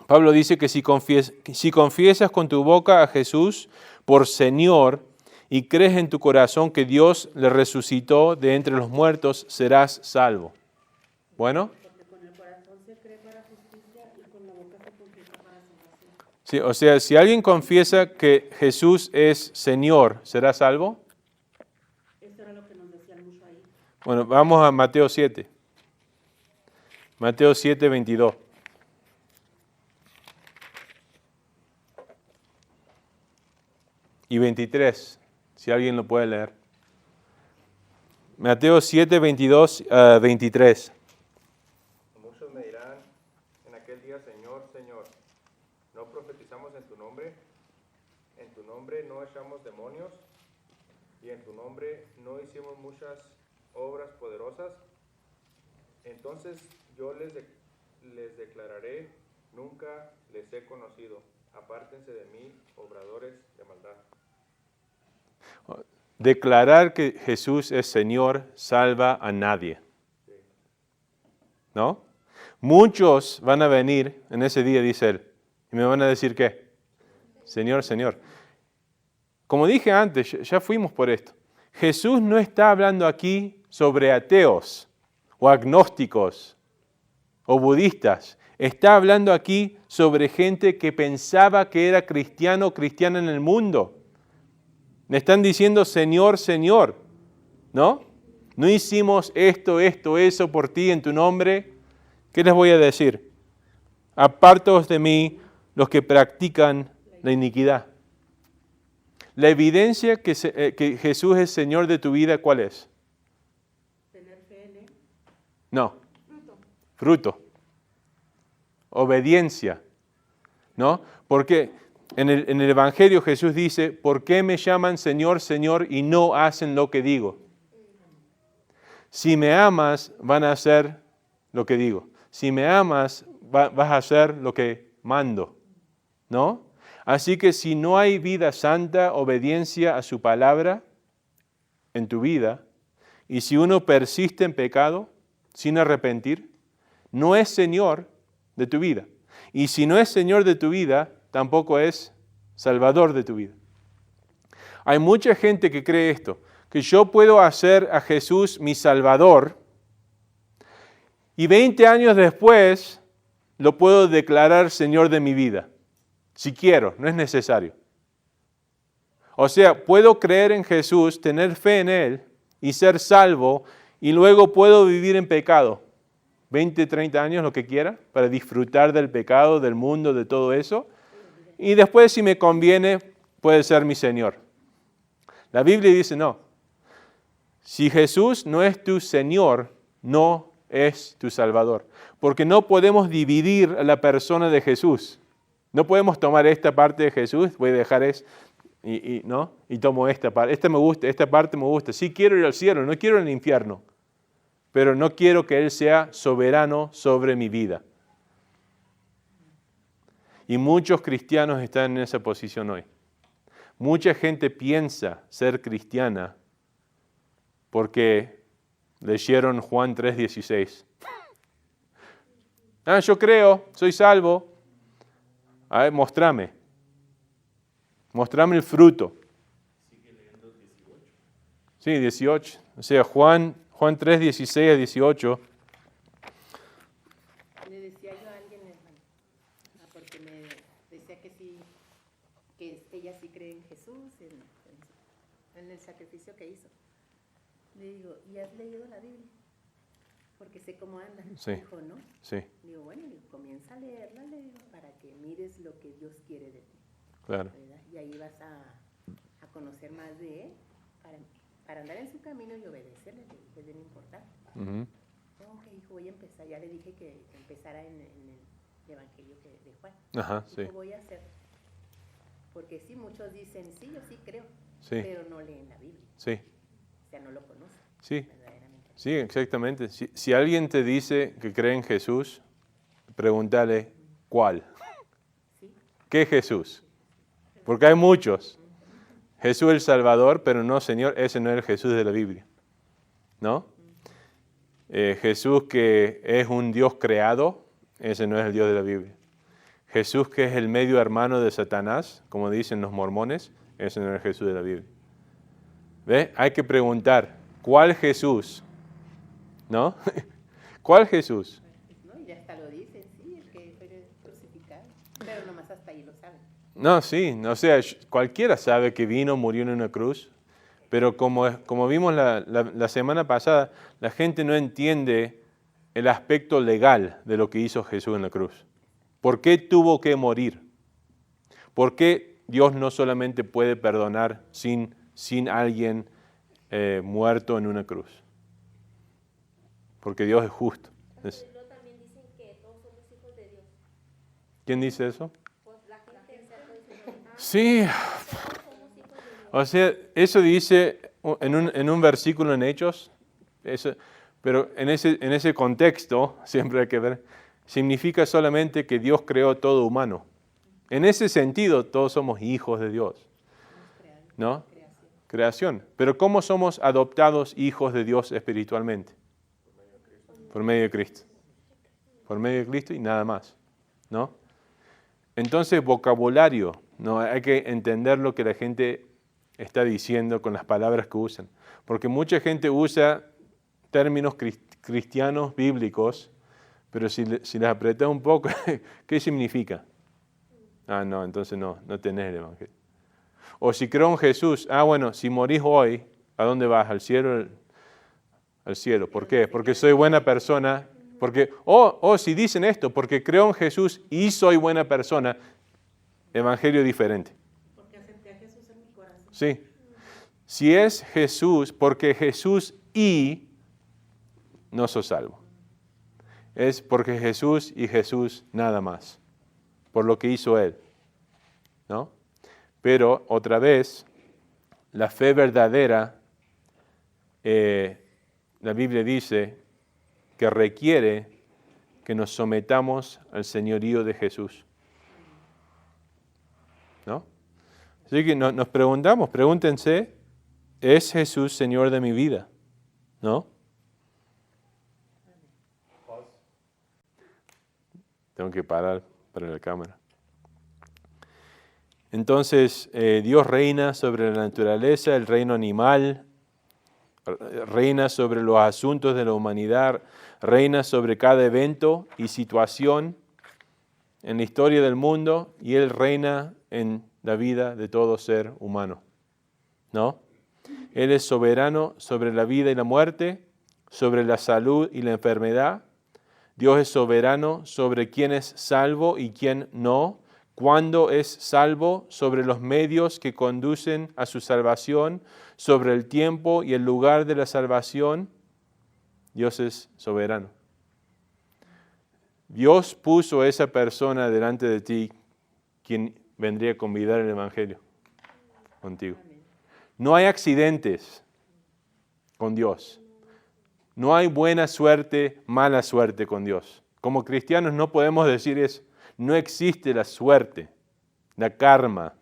Pablo dice que si confiesas con tu boca a Jesús por Señor y crees en tu corazón que Dios le resucitó de entre los muertos, serás salvo. Bueno, Porque con el corazón se cree para justicia y con la boca se confiesa para salvación. Sí, o sea, si alguien confiesa que Jesús es Señor, ¿será salvo? Eso era lo que nos decían mucho ahí. Bueno, vamos a Mateo 7. Mateo 7, 22. Y 23, si alguien lo puede leer. Mateo 7, 22 a 23. Muchos me dirán en aquel día, Señor, Señor, ¿no profetizamos en tu nombre? ¿En tu nombre no echamos demonios? ¿Y en tu nombre no hicimos muchas obras poderosas? Entonces yo les declararé, nunca les he conocido. Apártense de mí, obradores de maldad. Declarar que Jesús es Señor salva a nadie. ¿No? Muchos van a venir en ese día, dice él, y me van a decir ¿qué? Señor, Señor. Como dije antes, ya fuimos por esto. Jesús no está hablando aquí sobre ateos o agnósticos o budistas. Está hablando aquí sobre gente que pensaba que era cristiano o cristiana en el mundo. Me están diciendo Señor, Señor, ¿no? No hicimos esto, eso por ti en tu nombre. ¿Qué les voy a decir? Apartaos de mí los que practican la iniquidad. La evidencia que Jesús es Señor de tu vida, ¿cuál es? Tener fe en Él. No. Fruto. Obediencia. ¿No? Porque en el Evangelio Jesús dice, ¿por qué me llaman Señor, Señor y no hacen lo que digo? Si me amas, van a hacer lo que digo. Si me amas, vas a hacer lo que mando. ¿No? Así que si no hay vida santa, obediencia a su palabra en tu vida, y si uno persiste en pecado sin arrepentir, no es Señor de tu vida. Y si no es Señor de tu vida, tampoco es Salvador de tu vida. Hay mucha gente que cree esto, que yo puedo hacer a Jesús mi Salvador y 20 años después lo puedo declarar Señor de mi vida. Si quiero, no es necesario. O sea, puedo creer en Jesús, tener fe en Él y ser salvo y luego puedo vivir en pecado. 20, 30 años, lo que quiera, para disfrutar del pecado, del mundo, de todo eso. Y después, si me conviene, puede ser mi Señor. La Biblia dice no. Si Jesús no es tu Señor, no es tu Salvador. Porque no podemos dividir a la persona de Jesús. No podemos tomar esta parte de Jesús, voy a dejar ¿no? Y tomo esta parte. Esta me gusta, esta parte me gusta. Sí quiero ir al cielo, no quiero ir al infierno. Pero no quiero que Él sea soberano sobre mi vida. Y muchos cristianos están en esa posición hoy. Mucha gente piensa ser cristiana porque leyeron Juan 3:16. Yo creo, soy salvo. A ver, mostrame el fruto. Sigue leyendo 18. Sí, 18. O sea, Juan 3, 16 a 18. Le decía yo a alguien, hermano, porque me decía que sí, que ella sí cree en Jesús, en el sacrificio que hizo. Le digo, ¿y has leído la Biblia? Porque sé cómo anda. Sí. Dijo, ¿no? Sí, Digo, bueno, comienza a leerla, le digo, para que mires lo que Dios quiere de ti. claro. ¿Verdad? Y ahí vas a conocer más de Él para andar en su camino y obedecerle, que es bien importante. Ujú. Ok, hijo, voy a empezar. Ya le dije que empezara en el Evangelio de Juan. Ajá, sí. Dijo, voy a hacer. Porque sí, muchos dicen, sí, yo sí creo, Sí, pero no leen la Biblia. sí, O sea, no lo conocen sí. verdaderamente. Sí, exactamente. Si alguien te dice que cree en Jesús, pregúntale, ¿cuál? Sí, ¿Qué Jesús? Porque hay muchos. Jesús el Salvador, pero no, Señor, ese no es el Jesús de la Biblia. ¿No? Jesús que es un Dios creado, ese no es el Dios de la Biblia. Jesús que es el medio hermano de Satanás, como dicen los mormones, ese no es el Jesús de la Biblia. ¿Ves? Hay que preguntar, ¿cuál Jesús? ¿No? ¿Cuál Jesús? ¿no? Y hasta lo dicen, sí, el que fue crucificado. Pero nomás hasta ahí lo saben. No, sí, o sea, cualquiera sabe que vino, murió en una cruz, pero como vimos la semana pasada, la gente no entiende el aspecto legal de lo que hizo Jesús en la cruz. ¿Por qué tuvo que morir? ¿Por qué Dios no solamente puede perdonar sin alguien muerto en una cruz? Porque Dios es justo. Pero también dicen que todos somos hijos de Dios. ¿Quién dice eso? Pues la gente dice, Sí, todos somos hijos de Dios. o sea, eso dice en un versículo en Hechos, pero en ese contexto, siempre hay que ver, significa solamente que Dios creó todo humano. En ese sentido, todos somos hijos de Dios, ¿no? Creación. Pero ¿cómo somos adoptados hijos de Dios espiritualmente? Por medio de Cristo. Por medio de Cristo y nada más, ¿no? Entonces, vocabulario, ¿no? Hay que entender lo que la gente está diciendo con las palabras que usan. Porque mucha gente usa términos cristianos bíblicos, pero si les apretas un poco, ¿qué significa? Ah, no, entonces no tenés el Evangelio. O si creo en Jesús, bueno, si morís hoy, ¿a dónde vas? ¿Al cielo? Al cielo. ¿Por qué? Porque soy buena persona. Si dicen esto, porque creo en Jesús y soy buena persona, Evangelio diferente. Porque acepté a Jesús en mi corazón. Sí. Si es Jesús, porque Jesús y no sos salvo. Es porque Jesús y Jesús nada más. Por lo que hizo Él, ¿no? Pero, otra vez, la fe verdadera, la Biblia dice que requiere que nos sometamos al señorío de Jesús, ¿no? Así que nos preguntamos, pregúntense, ¿es Jesús Señor de mi vida? ¿No? Tengo que parar para la cámara. Entonces, Dios reina sobre la naturaleza, el reino animal, reina sobre los asuntos de la humanidad, reina sobre cada evento y situación en la historia del mundo, y Él reina en la vida de todo ser humano, ¿no? Él es soberano sobre la vida y la muerte, sobre la salud y la enfermedad. Dios es soberano sobre quién es salvo y quién no, cuándo es salvo, sobre los medios que conducen a su salvación, sobre el tiempo y el lugar de la salvación. Dios es soberano. Dios puso a esa persona delante de ti, quien vendría a convidar el Evangelio contigo. No hay accidentes con Dios. No hay buena suerte, mala suerte con Dios. Como cristianos no podemos decir eso. No existe la suerte, la karma.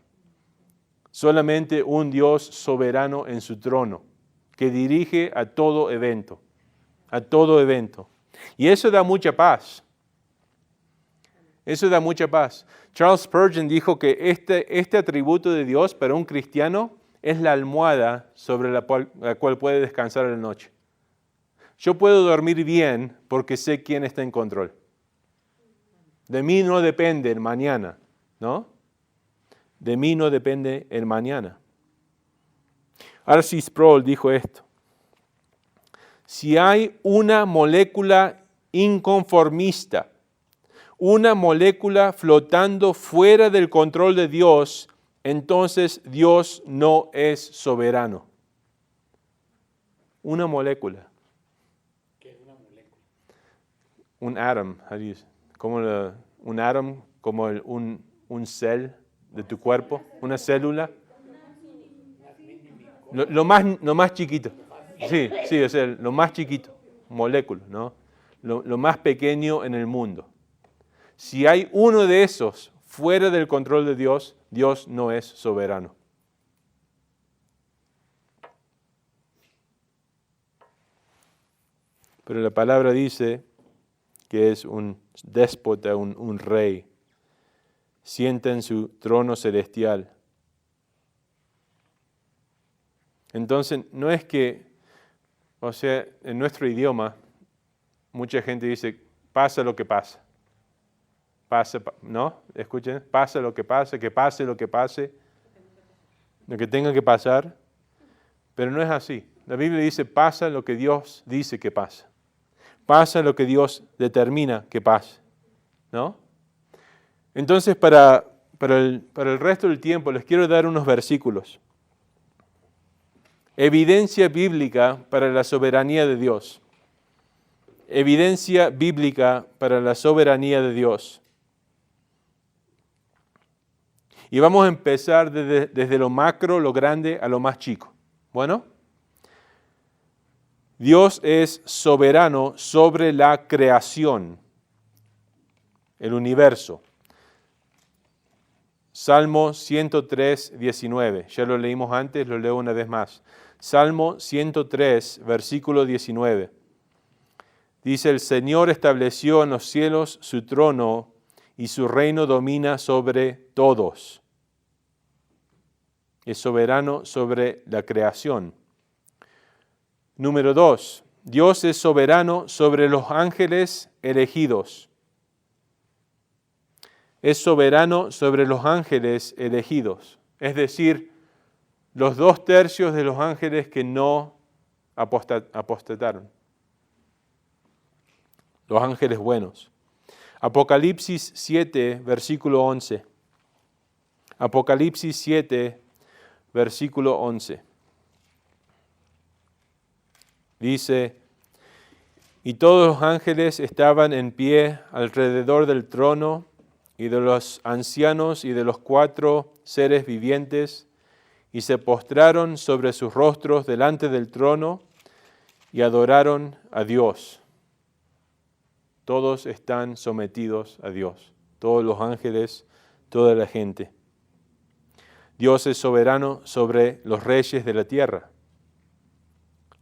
Solamente un Dios soberano en su trono, que dirige a todo evento. A todo evento. Y eso da mucha paz. Eso da mucha paz. Charles Spurgeon dijo que este atributo de Dios para un cristiano es la almohada sobre la cual puede descansar a la noche. Yo puedo dormir bien porque sé quién está en control. De mí no depende el mañana, ¿no? De mí no depende el mañana. R.C. Sproul dijo esto: si hay una molécula inconformista, una molécula flotando fuera del control de Dios, entonces Dios no es soberano. Una molécula. ¿Qué es una molécula? Un átomo, un átomo como un cell de tu cuerpo, una célula. Lo más chiquito. Sí, o sea, lo más chiquito, molécula, ¿no? Lo más pequeño en el mundo. Si hay uno de esos fuera del control de Dios, Dios no es soberano. Pero la palabra dice que es un déspota, un rey. Sienta en su trono celestial. Entonces, no es que, o sea, en nuestro idioma, mucha gente dice, pasa lo que pasa. ¿no? Escuchen, pasa lo que pase, que pase lo que pase, lo que tenga que pasar, pero no es así. La Biblia dice, pasa lo que Dios dice que pasa. Pasa lo que Dios determina que pase, ¿no? Entonces, para el resto del tiempo les quiero dar unos versículos. Evidencia bíblica para la soberanía de Dios. Evidencia bíblica para la soberanía de Dios. Y vamos a empezar desde lo macro, lo grande, a lo más chico. Bueno, Dios es soberano sobre la creación, el universo. Salmo 103, 19. Ya lo leímos antes, lo leo una vez más. Salmo 103, versículo 19. Dice, el Señor estableció en los cielos su trono y su reino domina sobre todos. Es soberano sobre la creación. Número 2. Dios es soberano sobre los ángeles elegidos. Es soberano sobre los ángeles elegidos. Es decir, los 2/3 de los ángeles que no apostataron. Los ángeles buenos. Apocalipsis 7, versículo 11. Apocalipsis 7, versículo 11. Dice, y todos los ángeles estaban en pie alrededor del trono y de los ancianos y de los 4 seres vivientes, y se postraron sobre sus rostros delante del trono y adoraron a Dios. Todos están sometidos a Dios, todos los ángeles, toda la gente. Dios es soberano sobre los reyes de la tierra.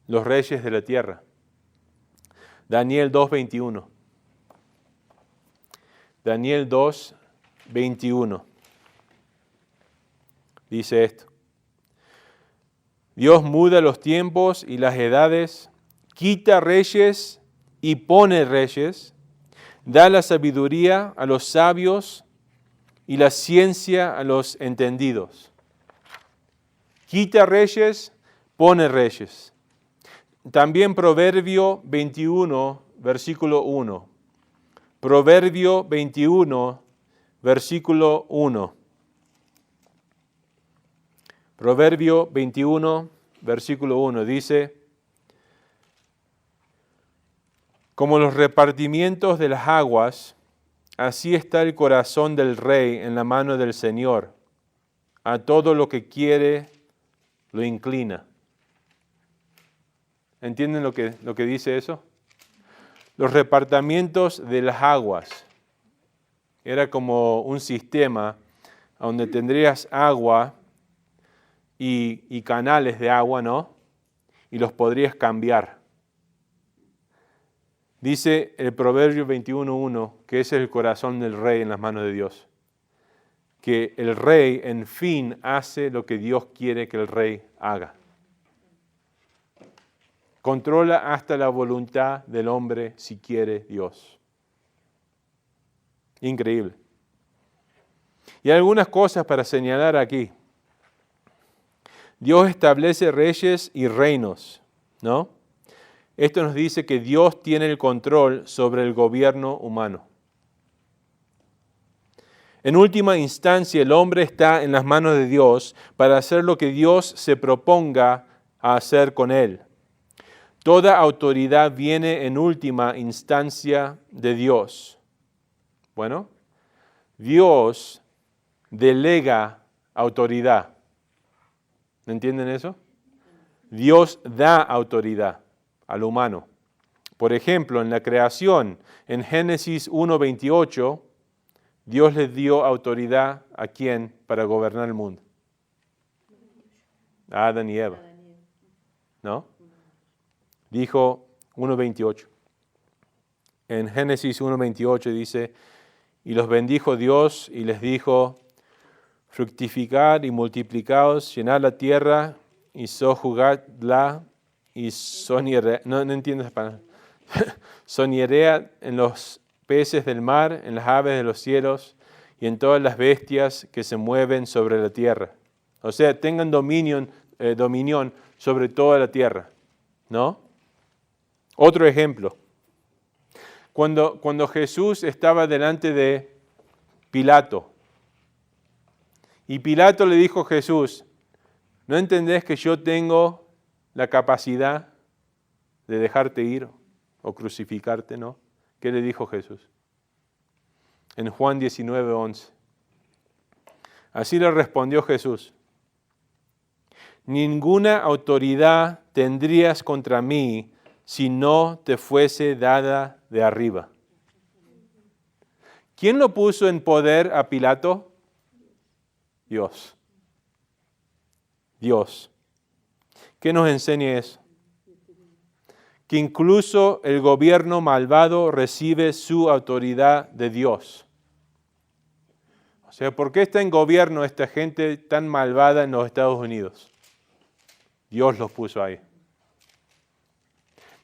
Los reyes de la tierra. Daniel 2:21. Daniel 2:21. Dice esto. Dios muda los tiempos y las edades, quita reyes y pone reyes, da la sabiduría a los sabios y la ciencia a los entendidos. Quita reyes, pone reyes. También Proverbio 21, versículo 1. Proverbio 21, versículo 1. Proverbio 21, versículo 1 dice, como los repartimientos de las aguas, así está el corazón del rey en la mano del Señor. A todo lo que quiere, lo inclina. ¿Entienden lo que dice eso? Los repartimientos de las aguas. Era como un sistema donde tendrías agua y canales de agua, ¿no? Y los podrías cambiar. Dice el Proverbio 21:1 que ese es el corazón del rey en las manos de Dios. Que el rey, en fin, hace lo que Dios quiere que el rey haga. Controla hasta la voluntad del hombre si quiere Dios. Increíble. Y hay algunas cosas para señalar aquí. Dios establece reyes y reinos, ¿no? Esto nos dice que Dios tiene el control sobre el gobierno humano. En última instancia, el hombre está en las manos de Dios para hacer lo que Dios se proponga a hacer con él. Toda autoridad viene en última instancia de Dios. Bueno, Dios delega autoridad. ¿Entienden eso? Dios da autoridad al humano. Por ejemplo, en la creación, en Génesis 1:28, Dios les dio autoridad ¿a quién? Para gobernar el mundo. A Adán y Eva. ¿No? Dijo 1:28. En Génesis 1:28 dice, y los bendijo Dios y les dijo, fructificad y multiplicaos, llenad la tierra y sojuzgadla y soñaré. No entiendo esa palabra. Soñaré en los peces del mar, en las aves de los cielos y en todas las bestias que se mueven sobre la tierra. O sea, tengan dominión sobre toda la tierra, ¿no? Otro ejemplo. Cuando Jesús estaba delante de Pilato, y Pilato le dijo a Jesús, ¿no entendés que yo tengo la capacidad de dejarte ir o crucificarte, no? ¿Qué le dijo Jesús? En Juan 19:11. Así le respondió Jesús, ninguna autoridad tendrías contra mí si no te fuese dada de arriba. ¿Quién lo puso en poder a Pilato? Dios. Dios. ¿Qué nos enseña eso? Que incluso el gobierno malvado recibe su autoridad de Dios. O sea, ¿por qué está en gobierno esta gente tan malvada en los Estados Unidos? Dios los puso ahí.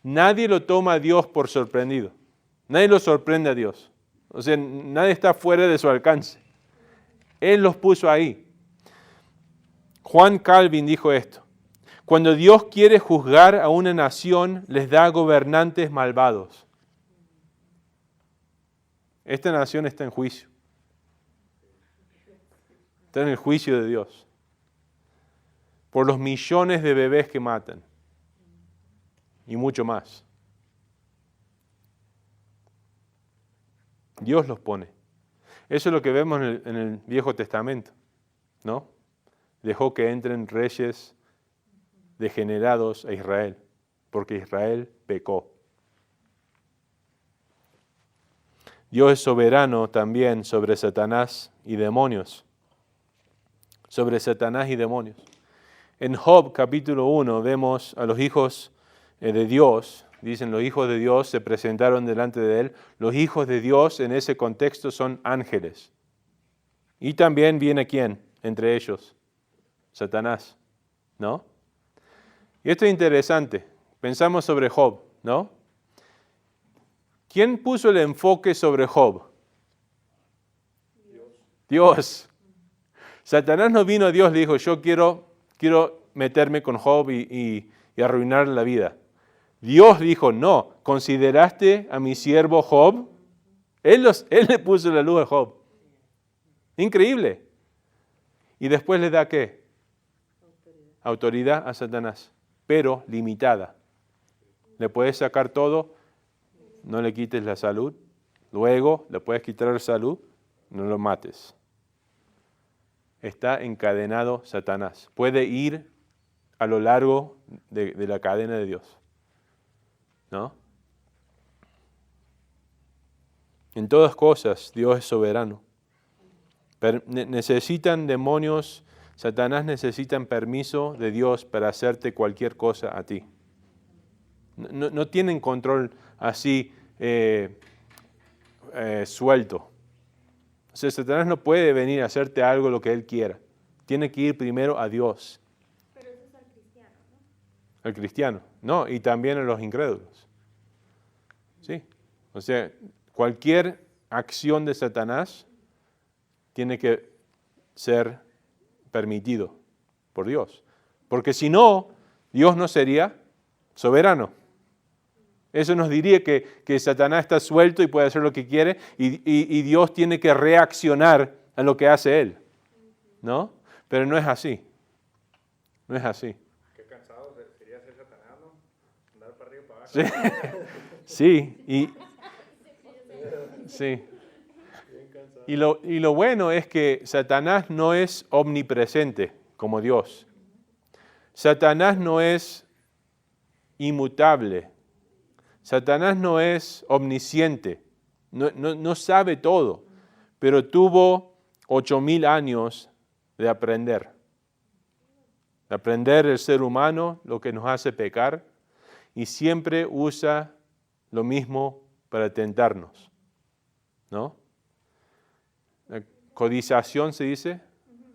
Nadie lo toma a Dios por sorprendido. Nadie lo sorprende a Dios. O sea, nadie está fuera de su alcance. Él los puso ahí. Juan Calvin dijo esto. Cuando Dios quiere juzgar a una nación, les da gobernantes malvados. Esta nación está en juicio. Está en el juicio de Dios. Por los millones de bebés que matan. Y mucho más. Dios los pone. Eso es lo que vemos en el Viejo Testamento, ¿no? Dejó que entren reyes degenerados a Israel, porque Israel pecó. Dios es soberano también sobre Satanás y demonios. Sobre Satanás y demonios. En Job capítulo 1 vemos a los hijos de Dios, dicen los hijos de Dios se presentaron delante de él. Los hijos de Dios en ese contexto son ángeles. Y también viene ¿quién? Entre ellos, Satanás, ¿no? Y esto es interesante. Pensamos sobre Job, ¿no? ¿Quién puso el enfoque sobre Job? Dios. Satanás no vino a Dios y le dijo, yo quiero meterme con Job y arruinar la vida. Dios dijo, no, ¿consideraste a mi siervo Job? Él le puso la luz a Job. Increíble. Y después le da ¿qué? Autoridad a Satanás, pero limitada. Le puedes sacar todo, no le quites la salud. Luego le puedes quitar la salud, no lo mates. Está encadenado Satanás. Puede ir a lo largo de la cadena de Dios. ¿No? En todas cosas Dios es soberano. Necesitan demonios, Satanás necesitan permiso de Dios para hacerte cualquier cosa a ti. No tienen control así suelto. O sea, Satanás no puede venir a hacerte algo lo que él quiera. Tiene que ir primero a Dios. Pero eso es al cristiano, ¿no? Al cristiano, no, y también a los incrédulos. Sí, o sea, cualquier acción de Satanás tiene que ser permitido por Dios. Porque si no, Dios no sería soberano. Eso nos diría que Satanás está suelto y puede hacer lo que quiere y Dios tiene que reaccionar a lo que hace él. ¿No? Pero no es así. No es así. Qué cansado sería ser Satanás, ¿no? Andar para arriba y para abajo. Sí. Sí. Y lo bueno es que Satanás no es omnipresente como Dios. Satanás no es inmutable. Satanás no es omnisciente. No sabe todo. Pero tuvo 8,000 años de aprender. De aprender el ser humano, lo que nos hace pecar. Y siempre usa lo mismo para tentarnos. ¿No? La codiciación se dice,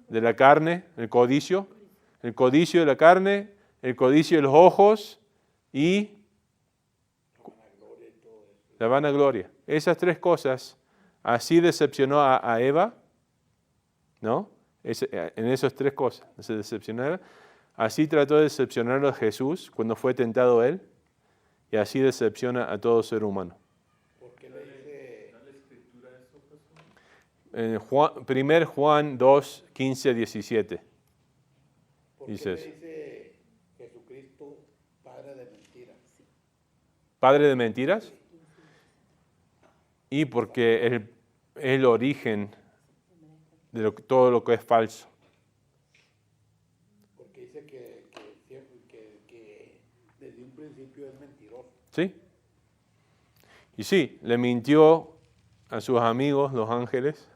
de la carne, el codicio de la carne, el codicio de los ojos y la vanagloria. esas tres cosas, así decepcionó a Eva, ¿no? En esas tres cosas, se decepcionó a Eva. Así trató de decepcionarlo a Jesús cuando fue tentado él, y así decepciona a todo ser humano. ¿Por qué le dice? ¿Da la escritura eso, pastor? En 1 Juan 2, 15 a 17. ¿Por qué Dice le eso. dice Jesucristo padre de mentiras? ¿Padre de mentiras? Y porque es el origen de todo lo que es falso. Porque dice que desde un principio es mentiroso. ¿Sí? Y sí, le mintió a sus amigos, los ángeles,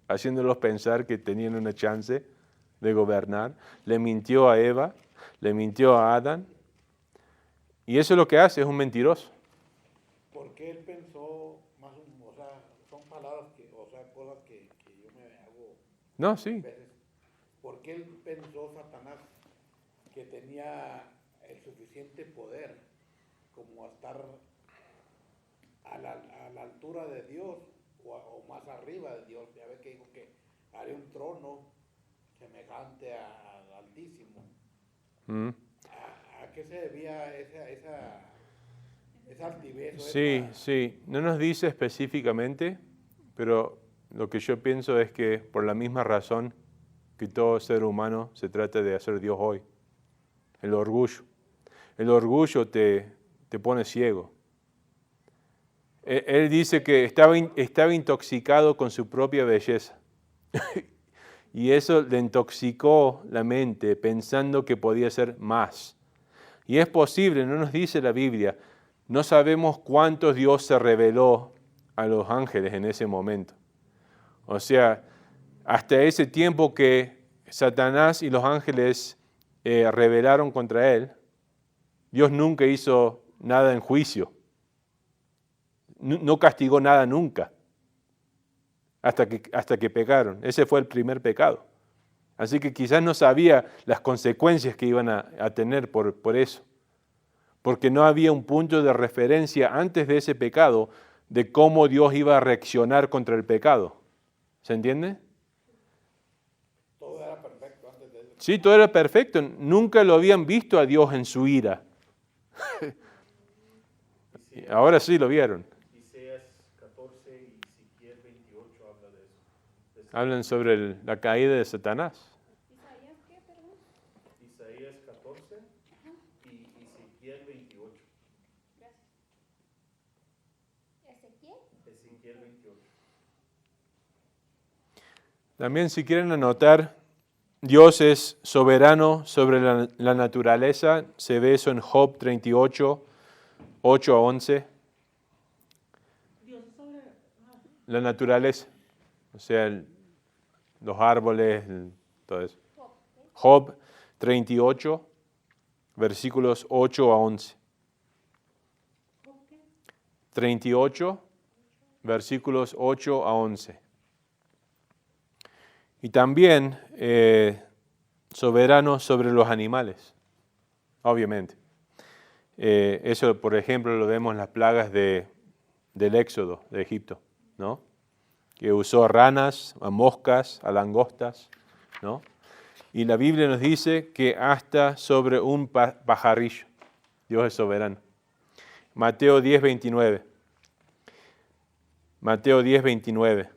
haciéndolos pensar que tenían una chance de gobernar. Le mintió a Eva, le mintió a Adán. Y eso es lo que hace, es un mentiroso. Porque él pensó, o sea, son palabras cosas que yo me hago No, sí. veces. ¿Por qué él pensó, Satanás, que tenía el suficiente poder como estar a la altura de Dios o más arriba de Dios? Ya ve que dijo que haré un trono semejante al Altísimo. Mm. ¿A qué se debía esa altivez? Sí, sí. No nos dice específicamente, pero lo que yo pienso es que por la misma razón que todo ser humano se trata de hacer Dios hoy. El orgullo. El orgullo te pone ciego. Él dice que estaba intoxicado con su propia belleza. Y eso le intoxicó la mente pensando que podía ser más. Y es posible, no nos dice la Biblia, no sabemos cuánto Dios se reveló a los ángeles en ese momento. O sea, hasta ese tiempo que Satanás y los ángeles rebelaron contra él, Dios nunca hizo nada en juicio. No castigó nada nunca. Hasta que pecaron. Ese fue el primer pecado. Así que quizás no sabía las consecuencias que iban a tener por eso. Porque no había un punto de referencia antes de ese pecado de cómo Dios iba a reaccionar contra el pecado. ¿Se entiende? Todo era perfecto antes de eso. Sí, todo era perfecto. Nunca lo habían visto a Dios en su ira. Ahora sí lo vieron. Isaías 14 y Ezequiel 28 habla de eso. Hablan sobre la caída de Satanás. ¿Isaías qué, perdón? Isaías 14 y Ezequiel 28. Gracias. ¿Ezequiel? Ezequiel 28. También si quieren anotar, Dios es soberano sobre la naturaleza. Se ve eso en Job 38, 8 a 11. Dios es sobre... La naturaleza, o sea, los árboles, todo eso. Job 38, versículos 8 a 11. 38, versículos 8 a 11. Y también soberano sobre los animales, obviamente. Eso, por ejemplo, lo vemos en las plagas del Éxodo de Egipto, ¿no? Que usó a ranas, a moscas, a langostas, ¿no? Y la Biblia nos dice que hasta sobre un pajarillo. Dios es soberano. Mateo 10, 29. Mateo 10, 29.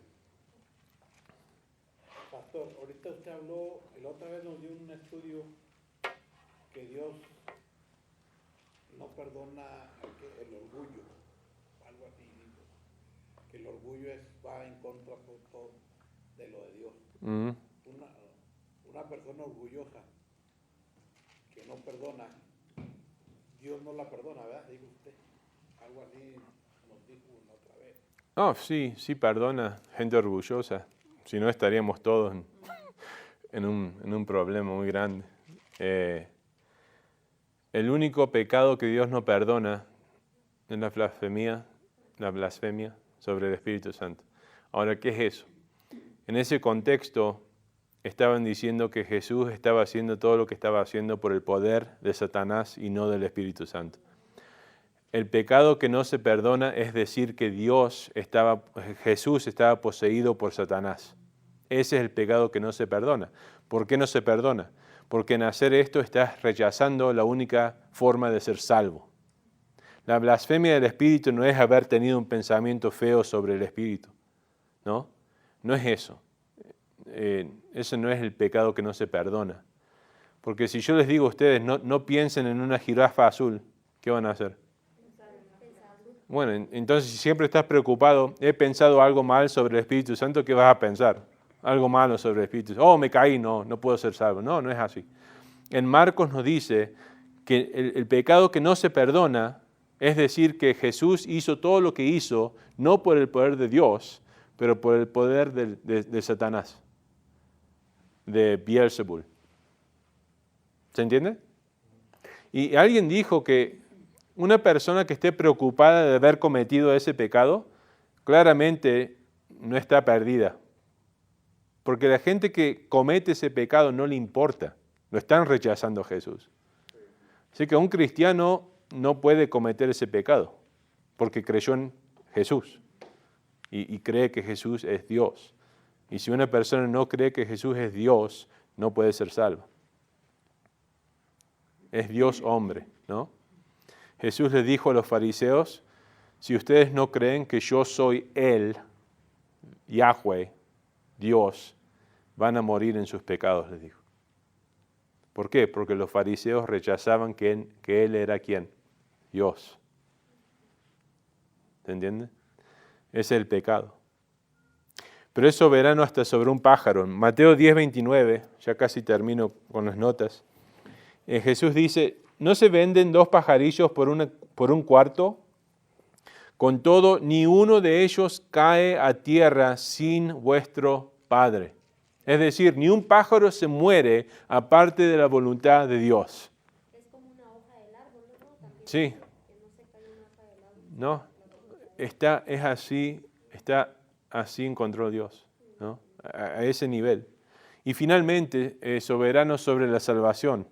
Pastor, ahorita usted habló, la otra vez nos dio un estudio que Dios no perdona el orgullo, algo así dijo, que el orgullo va en contra todo de lo de Dios. Mm. Una persona orgullosa que no perdona, Dios no la perdona, ¿verdad? Dijo usted, algo así nos dijo la otra vez. No, sí perdona gente orgullosa. Si no estaríamos todos en un problema muy grande. El único pecado que Dios no perdona es la blasfemia sobre el Espíritu Santo. Ahora, ¿qué es eso? En ese contexto estaban diciendo que Jesús estaba haciendo todo lo que estaba haciendo por el poder de Satanás y no del Espíritu Santo. el pecado que no se perdona es decir que Jesús estaba poseído por Satanás. Ese es el pecado que no se perdona. ¿Por qué no se perdona? Porque en hacer esto estás rechazando la única forma de ser salvo. La blasfemia del Espíritu no es haber tenido un pensamiento feo sobre el Espíritu, ¿no? No es eso. Eso no es el pecado que no se perdona. Porque si yo les digo a ustedes, no piensen en una jirafa azul, ¿qué van a hacer? Bueno, entonces si siempre estás preocupado, he pensado algo mal sobre el Espíritu Santo, ¿qué vas a pensar? Algo malo sobre el Espíritu Santo. Oh, me caí, no puedo ser salvo. No, no es así. En Marcos nos dice que el pecado que no se perdona, es decir, que Jesús hizo todo lo que hizo, no por el poder de Dios, pero por el poder de Satanás, de Beelzebul. ¿Se entiende? Y alguien dijo que una persona que esté preocupada de haber cometido ese pecado, claramente no está perdida. Porque la gente que comete ese pecado no le importa. Lo están rechazando a Jesús. Así que un cristiano no puede cometer ese pecado porque creyó en Jesús y cree que Jesús es Dios. Y si una persona no cree que Jesús es Dios, no puede ser salva. Es Dios hombre, ¿no? Jesús les dijo a los fariseos, si ustedes no creen que yo soy Él, Yahweh, Dios, van a morir en sus pecados, les dijo. ¿Por qué? Porque los fariseos rechazaban que Él era ¿quién? Dios. ¿Se entiende? Ese es el pecado. Pero es soberano hasta sobre un pájaro. En Mateo 10:29, ya casi termino con las notas, Jesús dice, ¿no se venden 2 pajarillos por un cuarto? Con todo, ni uno de ellos cae a tierra sin vuestro Padre. Es decir, ni un pájaro se muere aparte de la voluntad de Dios. Es como una hoja del árbol, ¿no? También Sí. que no se cae una hoja del árbol. No, está así encontró Dios, ¿no? A ese nivel. Y finalmente, soberano sobre la salvación.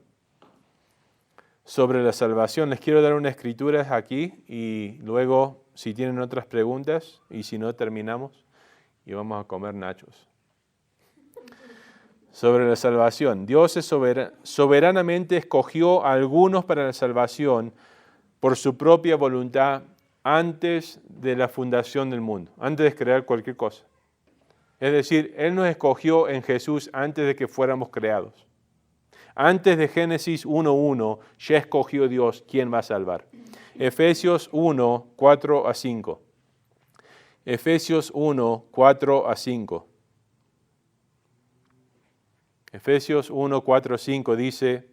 Sobre la salvación, les quiero dar unas escrituras aquí y luego, si tienen otras preguntas, y si no, terminamos y vamos a comer nachos. Sobre la salvación, Dios soberanamente escogió a algunos para la salvación por su propia voluntad antes de la fundación del mundo, antes de crear cualquier cosa. Es decir, Él nos escogió en Jesús antes de que fuéramos creados. Antes de Génesis 1:1, ya escogió Dios quién va a salvar. Efesios 1, 4 a 5. Efesios 1, 4 a 5. Efesios 1, 4 a 5 dice,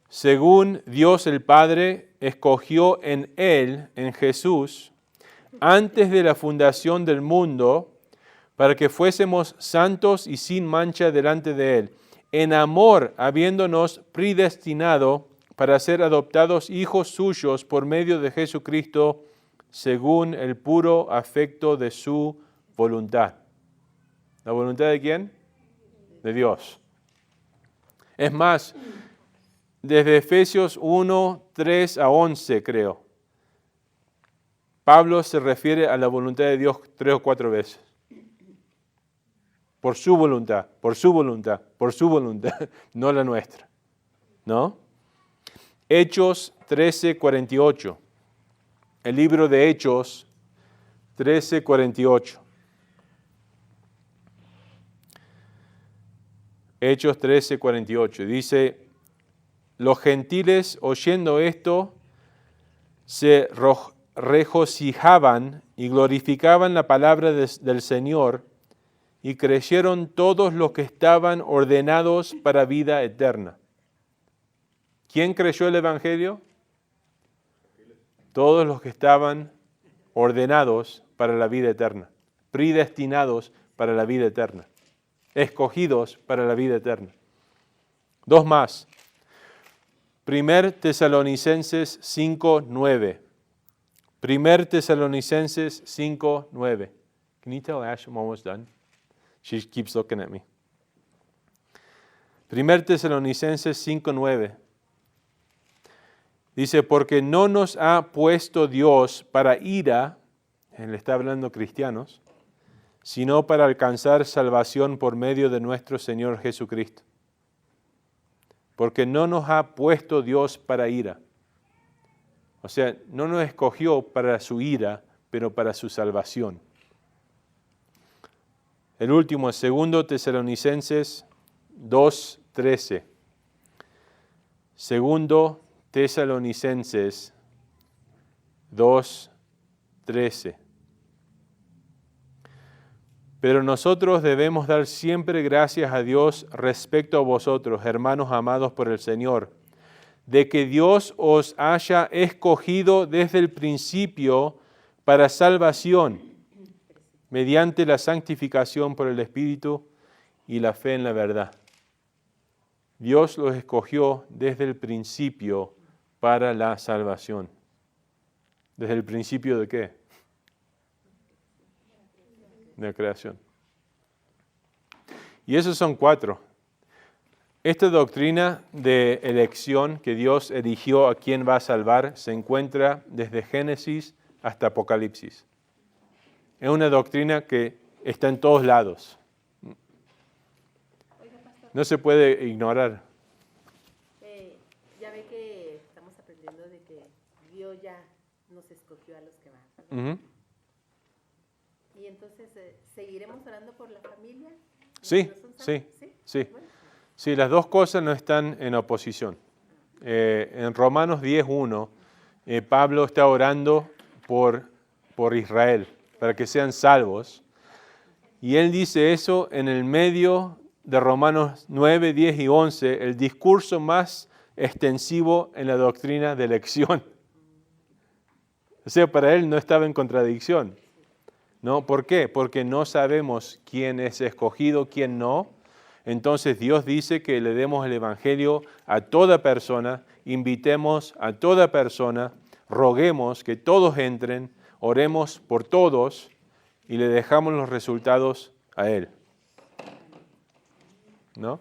según Dios el Padre escogió en Él, en Jesús, antes de la fundación del mundo, para que fuésemos santos y sin mancha delante de Él, en amor habiéndonos predestinado para ser adoptados hijos suyos por medio de Jesucristo, según el puro afecto de su voluntad. ¿La voluntad de quién? De Dios. Es más, desde Efesios 1, 3 a 11, creo, Pablo se refiere a la voluntad de Dios 3 o 4 veces. Por su voluntad, por su voluntad, por su voluntad, no la nuestra. ¿No? Hechos 13, 48. El libro de Hechos 13, 48. Hechos 13, 48. Dice, los gentiles oyendo esto se regocijaban y glorificaban la palabra del Señor y creyeron todos los que estaban ordenados para vida eterna. ¿Quién creyó el Evangelio? Todos los que estaban ordenados para la vida eterna, predestinados para la vida eterna, escogidos para la vida eterna. 2 más. 1 Tesalonicenses 5:9. 1 Tesalonicenses 5:9. Can you tell Ash I'm almost done? She keeps looking at me. 1 Tesalonicenses 5:9. Dice, porque no nos ha puesto Dios para ira, él está hablando cristianos, sino para alcanzar salvación por medio de nuestro Señor Jesucristo. Porque no nos ha puesto Dios para ira. O sea, no nos escogió para su ira, pero para su salvación. El último, 2 Tesalonicenses 2:13. 2 Tesalonicenses 2:13. Pero nosotros debemos dar siempre gracias a Dios respecto a vosotros, hermanos amados por el Señor, de que Dios os haya escogido desde el principio para salvación, mediante la santificación por el Espíritu y la fe en la verdad. Dios los escogió desde el principio para la salvación. ¿Desde el principio de qué? De la creación. Y esos son 4. Esta doctrina de elección que Dios eligió a quien va a salvar se encuentra desde Génesis hasta Apocalipsis. Es una doctrina que está en todos lados. No se puede ignorar. Ya ve que estamos aprendiendo de que Dios ya nos escogió a los que van. Uh-huh. Y entonces, ¿seguiremos orando por la familia? Sí. Bueno. Sí, las dos cosas no están en oposición. En Romanos 10:1, Pablo está orando por Israel, para que sean salvos. Y él dice eso en el medio de Romanos 9, 10 y 11, el discurso más extensivo en la doctrina de elección. O sea, para él no estaba en contradicción. ¿No? ¿Por qué? Porque no sabemos quién es escogido, quién no. Entonces Dios dice que le demos el Evangelio a toda persona, invitemos a toda persona, roguemos que todos entren, oremos por todos y le dejamos los resultados a Él. ¿No?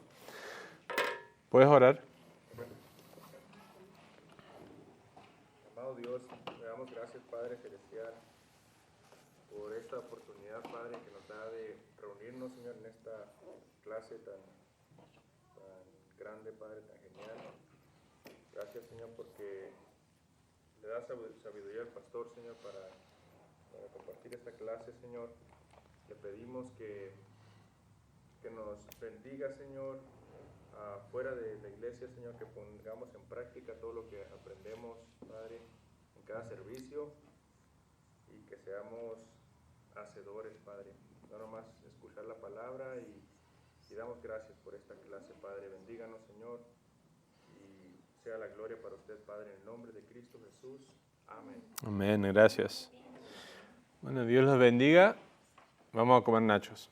¿Puedes orar? Amado Dios, le damos gracias, Padre Celestial, por esta oportunidad, Padre, que nos da de reunirnos, Señor, en esta clase tan grande, Padre, tan genial. Gracias, Señor, porque le das sabiduría al pastor, Señor, para compartir esta clase, Señor. Le pedimos que nos bendiga, Señor, fuera de la iglesia, Señor, que pongamos en práctica todo lo que aprendemos, Padre, en cada servicio y que seamos hacedores, Padre. No nomás escuchar la palabra y damos gracias por esta clase, Padre. Bendíganos, Señor, y sea la gloria para usted, Padre, en el nombre de Cristo Jesús. Amén. Amén, gracias. Bueno, Dios los bendiga. Vamos a comer nachos.